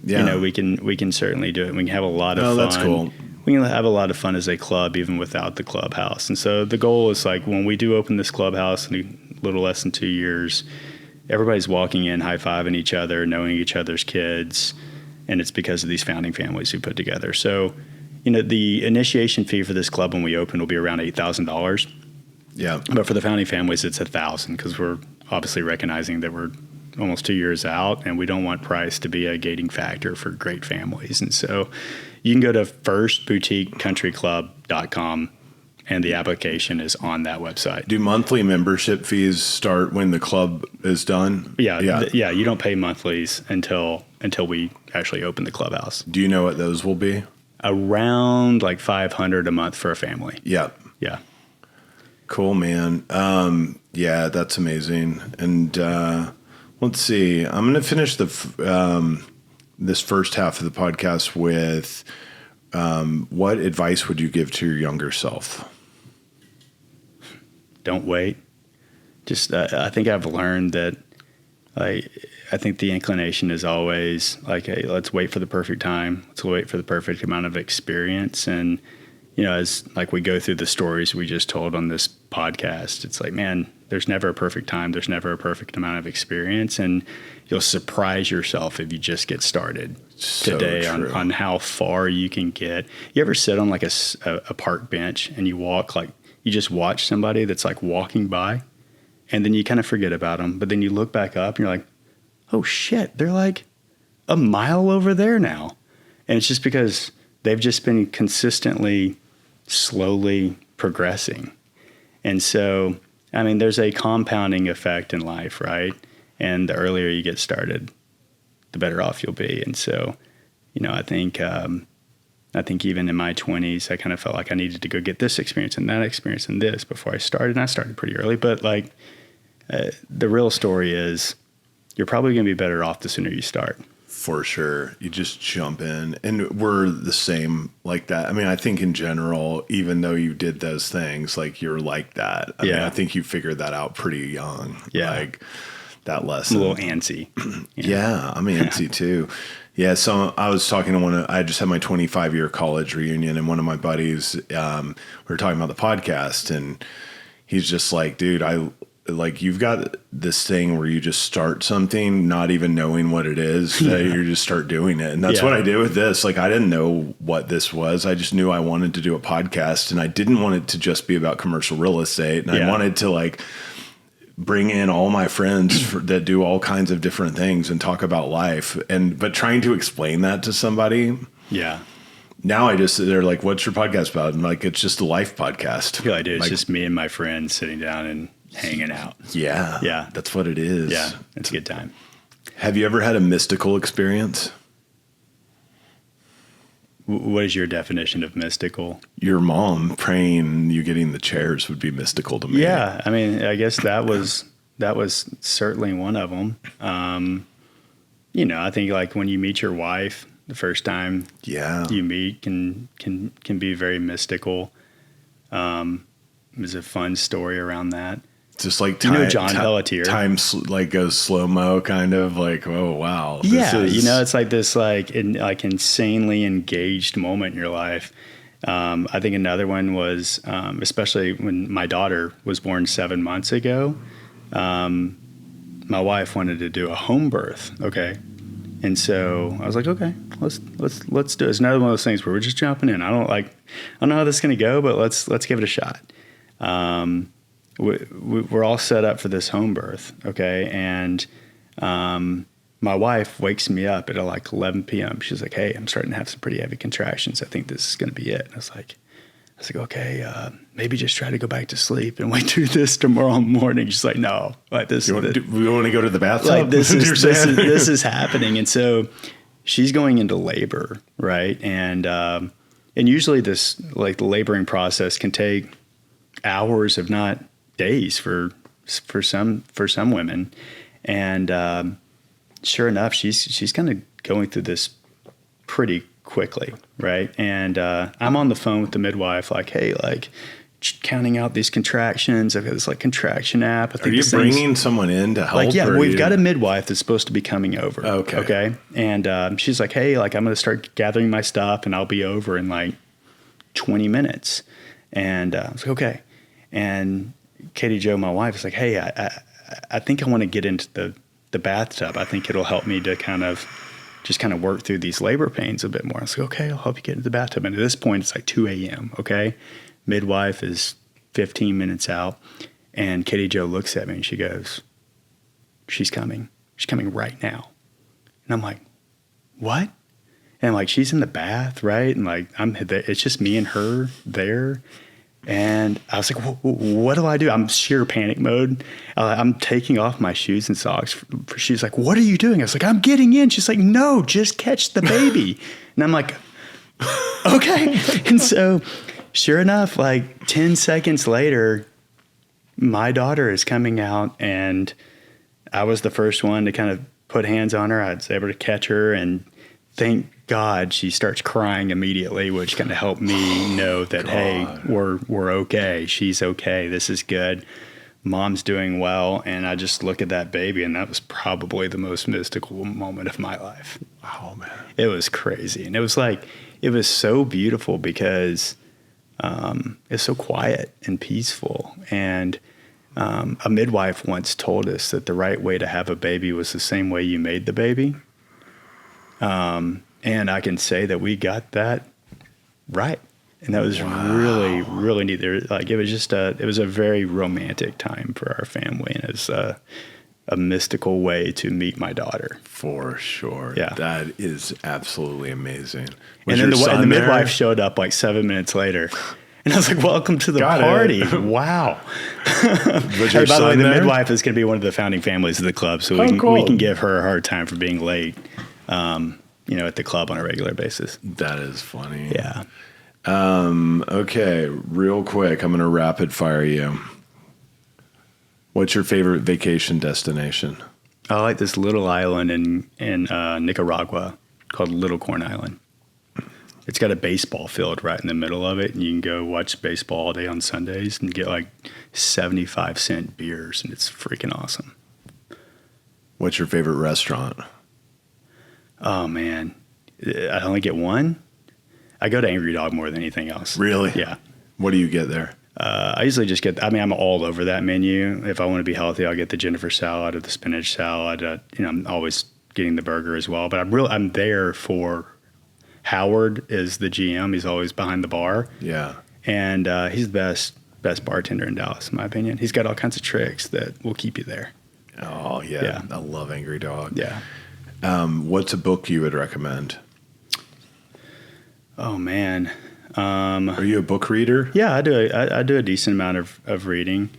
we can certainly do it. We can have a lot of fun. That's cool. We can have a lot of fun as a club, even without the clubhouse. And so the goal is like when we do open this clubhouse in a little less than 2 years, everybody's walking in, high-fiving each other, knowing each other's kids, and it's because of these founding families we put together. So, the initiation fee for this club when we open will be around $8,000. Yeah. But for the founding families, it's $1,000 because we're obviously recognizing that we're almost 2 years out, and we don't want price to be a gating factor for great families. And so you can go to firstboutiquecountryclub.com, and the application is on that website. Do monthly membership fees start when the club is done? Yeah. You don't pay monthlies until we actually open the clubhouse. Do you know what those will be? Around like $500 a month for a family. Yeah. Yeah. Cool, man. Yeah, that's amazing. And let's see. I'm going to finish this first half of the podcast with what advice would you give to your younger self? Don't wait. Just I think I've learned that I think the inclination is always like, hey, let's wait for the perfect time. Let's wait for the perfect amount of experience. And, as like we go through the stories we just told on this podcast, it's like, man, there's never a perfect time. There's never a perfect amount of experience. And you'll surprise yourself if you just get started today on how far you can get. You ever sit on like a park bench and you just watch somebody that's like walking by, and then you kind of forget about them. But then you look back up and you're like, oh shit, they're like a mile over there now. And it's just because they've just been consistently, slowly progressing. And so, I mean, there's a compounding effect in life, right? And the earlier you get started, the better off you'll be. And so, I think even in my 20s, I kind of felt like I needed to go get this experience and that experience and this before I started. And I started pretty early, but like the real story is you're probably going to be better off the sooner you start. For sure. You just jump in, and we're the same like that. I mean, I think in general, even though you did those things, like you're like that. I mean, I think you figured that out pretty young. Yeah. Like that lesson. I'm a little antsy. Yeah, I'm antsy too. Yeah. So I was talking to I just had my 25-year college reunion, and one of my buddies, we were talking about the podcast, and he's just like, dude, you've got this thing where you just start something, not even knowing what it is, that you just start doing it. And that's what I did with this. Like, I didn't know what this was. I just knew I wanted to do a podcast, and I didn't want it to just be about commercial real estate. And I wanted to like bring in all my friends that do all kinds of different things and talk about life. But trying to explain that to somebody. Yeah. Now they're like, what's your podcast about? And like, it's just a life podcast. Yeah, I do. It's just me and my friends sitting down and hanging out. Yeah. Yeah. That's what it is. Yeah. It's a good time. Have you ever had a mystical experience? What is your definition of mystical? Your mom praying, you getting the chairs would be mystical to me. Yeah. I mean, I guess that was certainly one of them. I think like when you meet your wife the first time you meet can be very mystical. There's a fun story around that. Just like you know John Pelletier. Time like goes slow-mo, kind of like, oh wow. Yeah, it's like this like insanely engaged moment in your life. I think another one was, especially when my daughter was born 7 months ago, my wife wanted to do a home birth. Okay. And so I was like, okay, let's do it. It's another one of those things where we're just jumping in. I don't know how this is going to go, but let's give it a shot. We're all set up for this home birth. Okay. And, my wife wakes me up at like 11 p.m. She's like, hey, I'm starting to have some pretty heavy contractions. I think this is going to be it. And I was like, okay, maybe just try to go back to sleep and wait through this tomorrow morning. She's like, no, like this. We want to go to the bathtub. Like this is happening. And so she's going into labor, right? And usually this, like the laboring process can take hours, if not days for some women. And, sure enough, she's kind of going through this pretty quickly, right? And I'm on the phone with the midwife, like, hey, like counting out these contractions. I've got this like contraction app. I think Are you bringing someone in to help? Like, yeah, we've got a midwife that's supposed to be coming over. Okay. And she's like, hey, like I'm going to start gathering my stuff, and I'll be over in like 20 minutes. And I was like, okay. And Katie Jo, my wife, is like, hey, I think I want to get into the bathtub. I think it'll help me to kind of work through these labor pains a bit more. I was like, okay, I'll help you get into the bathtub. And at this point, it's like 2 a.m., okay? Midwife is 15 minutes out, and Katie Jo looks at me and she goes, she's coming. She's coming right now. And I'm like, what? And like, she's in the bath, right? And like, it's just me and her there. And I was like, what do I do? I'm sheer panic mode. I'm taking off my shoes and socks. She's like, what are you doing? I was like, I'm getting in. She's like, no, just catch the baby. And I'm like, okay. And so sure enough, like 10 seconds later, my daughter is coming out, and I was the first one to kind of put hands on her. I was able to catch her, and thank God she starts crying immediately, which kind of helped me know that, hey, we're okay. She's okay. This is good. Mom's doing well. And I just look at that baby, and that was probably the most mystical moment of my life. Oh, man. It was crazy. And it was so beautiful because it's so quiet and peaceful. And a midwife once told us that the right way to have a baby was the same way you made the baby. And I can say that we got that right. And that was really, really neat. It was a very romantic time for our family. And it was a mystical way to meet my daughter. For sure. Yeah. That is absolutely amazing. And then the midwife showed up like 7 minutes later. And I was like, welcome to the party. Wow. Was Hey, your by the way, son the there? midwife is going to be one of the founding families of the club. So we can give her a hard time for being late. At the club on a regular basis. That is funny. Yeah. Okay, real quick, I'm going to rapid fire you. What's your favorite vacation destination? I like this little island in Nicaragua called Little Corn Island. It's got a baseball field right in the middle of it, and you can go watch baseball all day on Sundays and get like 75-cent beers, and it's freaking awesome. What's your favorite restaurant? Oh, man. I only get one. I go to Angry Dog more than anything else. Really? Yeah. What do you get there? I usually just I'm all over that menu. If I want to be healthy, I'll get the Jennifer salad or the spinach salad. I'm always getting the burger as well. But I'm there for Howard is the GM. He's always behind the bar. Yeah. And he's the best bartender in Dallas, in my opinion. He's got all kinds of tricks that will keep you there. Oh, yeah. I love Angry Dog. Yeah. What's a book you would recommend? Oh, man. Are you a book reader? Yeah, I do a decent amount of reading.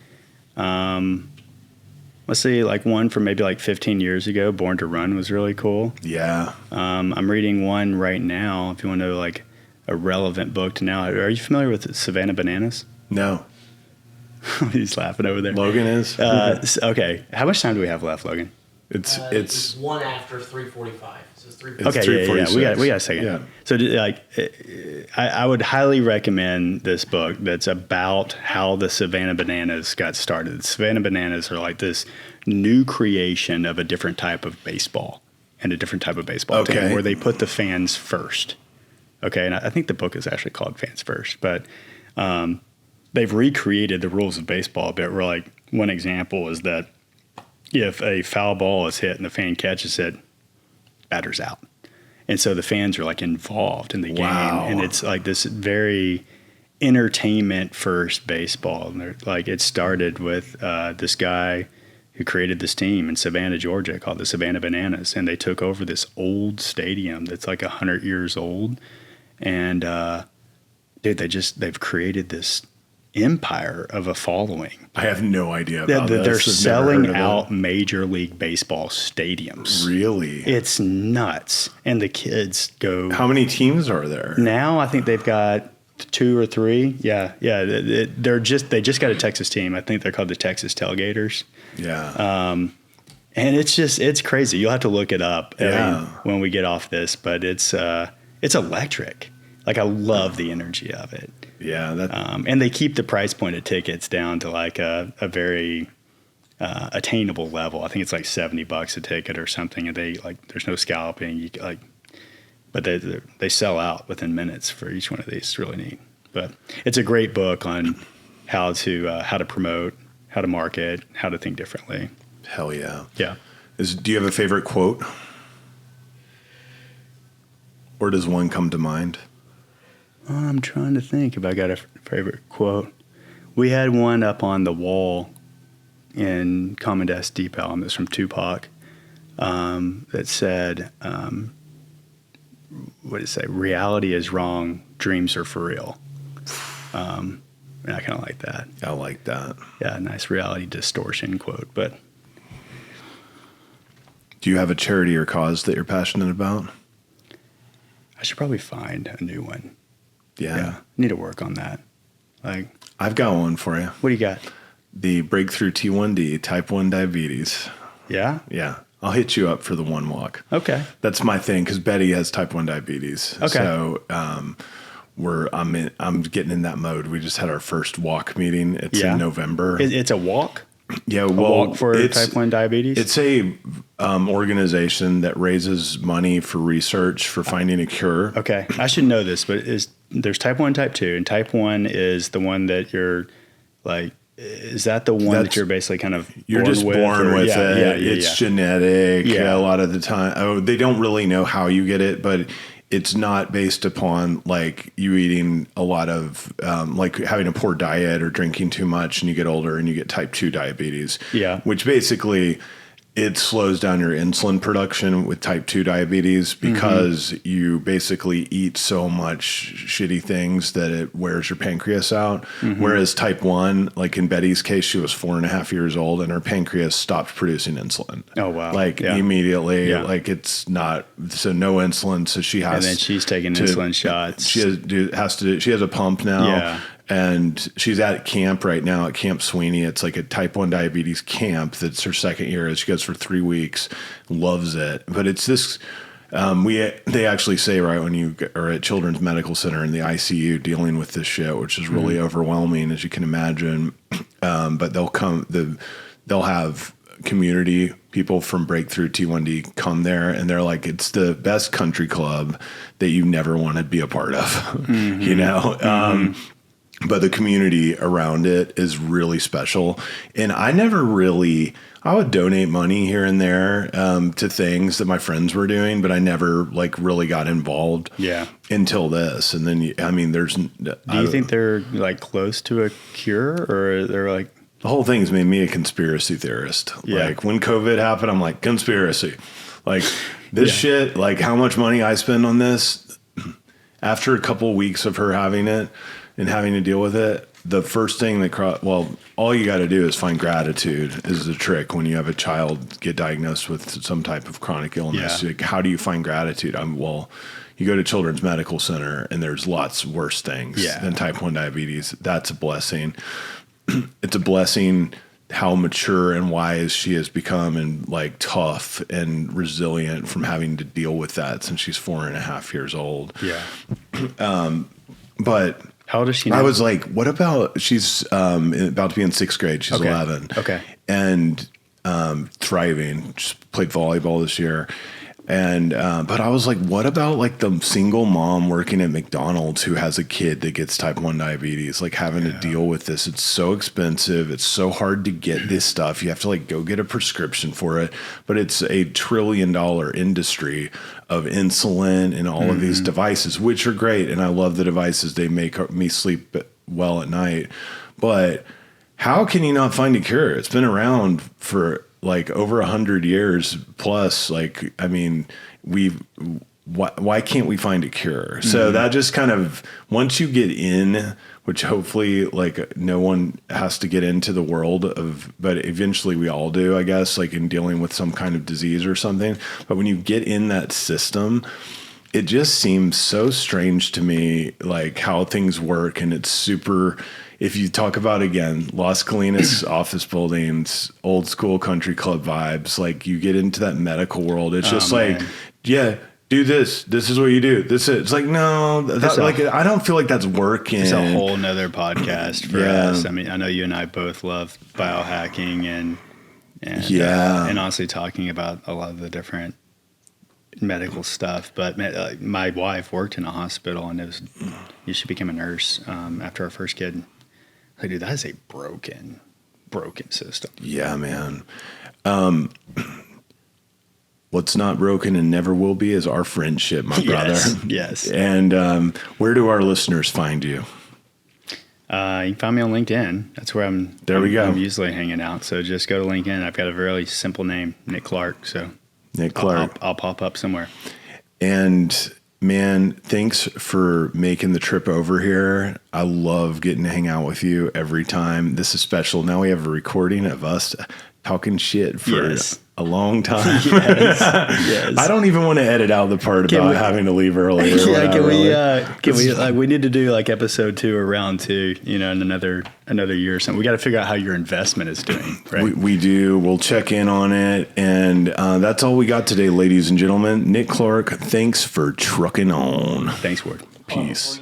Let's see, like one from maybe like 15 years ago, Born to Run was really cool. Yeah. I'm reading one right now, if you want to know like a relevant book to now. Are you familiar with Savannah Bananas? No. He's laughing over there. Logan is? Okay. How much time do we have left, Logan? It's one after 3:45. So it's 3:45. Okay, yeah. We got a second. Yeah. So, I would highly recommend this book that's about how the Savannah Bananas got started. The Savannah Bananas are like this new creation of a different type of baseball and a different type of baseball team where they put the fans first. Okay, and I think the book is actually called Fans First, but they've recreated the rules of baseball a bit. Where like one example is that if a foul ball is hit and the fan catches it, batter's out. And so the fans are like involved in the game. And it's like this very entertainment first baseball. And they're like, it started with this guy who created this team in Savannah, Georgia called the Savannah Bananas. And they took over this old stadium that's like 100 years old. And dude, they've created this empire of a following. I have no idea about this. They're selling out Major League Baseball stadiums. Really? It's nuts. And the kids go. How many teams are there? Now I think they've got 2 or 3. Yeah. They just got a Texas team. I think they're called the Texas Tailgaters. Yeah. And it's crazy. You'll have to look it up when we get off this, but it's electric. Like I love the energy of it. Yeah. And they keep the price point of tickets down to like a very attainable level. I think it's like $70 a ticket or something. And there's no scalping. But they sell out within minutes for each one of these. It's really neat. But it's a great book on how to promote, how to market, how to think differently. Hell yeah. Yeah. Do you have a favorite quote? Or does one come to mind? I'm trying to think if I got a favorite quote. We had one up on the wall in Common Desk Deep Ellum. It's from Tupac that said, what did it say? Reality is wrong. Dreams are for real. And I kind of like that. I like that. Yeah, nice reality distortion quote. But do you have a charity or cause that you're passionate about? I should probably find a new one. Yeah. Need to work on that. Like, I've got one for you. What do you got? The Breakthrough T1D, type 1 diabetes. Yeah? Yeah. I'll hit you up for the one walk. Okay. That's my thing because Betty has type 1 diabetes. Okay. So I'm getting in that mode. We just had our first walk meeting. It's in November. It's a walk? Yeah, a walk for type 1 diabetes? It's a organization that raises money for research for finding a cure. Okay. I should know this, but there's type 1, type 2, and type 1 is the one that you're like, is that the one that you're basically kind of you're just born with it? It's genetic. Yeah. A lot of the time. They don't really know how you get it, but it's not based upon like you eating a lot of like having a poor diet or drinking too much and you get older and you get type 2 diabetes. Yeah. Which basically it slows down your insulin production with type 2 diabetes because you basically eat so much shitty things that it wears your pancreas out. Whereas type 1, like in Betty's case, she was 4.5 years old and her pancreas stopped producing insulin. Oh, wow. Like immediately, like it's not, so no insulin. So she has, and then she's taking insulin shots. She has a pump now. Yeah. And she's at camp right now at Camp Sweeney. It's like a type 1 diabetes camp. That's her second year. She goes for 3 weeks, loves it. But it's this, they actually say right when you are at Children's Medical Center in the ICU dealing with this shit, which is really overwhelming, as you can imagine. But they'll have community people from Breakthrough T1D come there, and they're like, it's the best country club that you never want to be a part of, you know? But the community around it is really special. And I would donate money here and there to things that my friends were doing, but I never like really got involved until this. And then, do you think they're like close to a cure, or they're like, the whole thing's made me a conspiracy theorist. Yeah. Like when COVID happened, I'm like, conspiracy. Like this shit, like how much money I spend on this after a couple of weeks of her having it and having to deal with it. The first thing all you got to do is find gratitude is the trick when you have a child get diagnosed with some type of chronic illness. Yeah. Like, how do you find gratitude? You go to Children's Medical Center and there's lots worse things than type 1 diabetes. That's a blessing. It's a blessing how mature and wise she has become and like tough and resilient from having to deal with that since she's 4.5 years old. Yeah. But how old is she now? I was like, what about, she's about to be in 6th grade. She's Okay. 11. Okay. And thriving. Just played volleyball this year. And, but I was like, what about like the single mom working at McDonald's who has a kid that gets type 1 diabetes, like having to deal with this. It's so expensive. It's so hard to get this stuff. You have to like go get a prescription for it, but it's a $1 trillion industry of insulin and all of these devices, which are great. And I love the devices. They make me sleep well at night, but how can you not find a cure? It's been around for like over 100 years plus. Like, I mean, why can't we find a cure? So that just kind of, once you get in, which hopefully like no one has to get into the world of, but eventually we all do, I guess, like in dealing with some kind of disease or something. But when you get in that system, it just seems so strange to me, like how things work. And it's super, if you talk about, again, Las Colinas office buildings, old school country club vibes, like you get into that medical world. It's just like, yeah, do this. This is what you do. This is, it's like, no, like, I don't feel like that's working. It's a whole nother podcast for us. I mean, I know you and I both love biohacking and honestly talking about a lot of the different medical stuff. But my wife worked in a hospital and she became a nurse after our first kid. Like, dude, that is a broken system. Yeah, man. What's not broken and never will be is our friendship, my brother. Yes. And where do our listeners find you? You can find me on LinkedIn. That's where I'm usually hanging out. So just go to LinkedIn. I've got a very simple name, Nick Clark. So Nick Clark. I'll pop up somewhere. And man, thanks for making the trip over here. I love getting to hang out with you every time. This is special. Now we have a recording of us talking shit for a long time. Yes. I don't even want to edit out the part about having to leave early. We need to do like episode 2 or round 2, in another year or something. We got to figure out how your investment is doing. Right? We do. We'll check in on it. And that's all we got today, ladies and gentlemen. Nick Clark, thanks for trucking on. Thanks, Ward. Peace.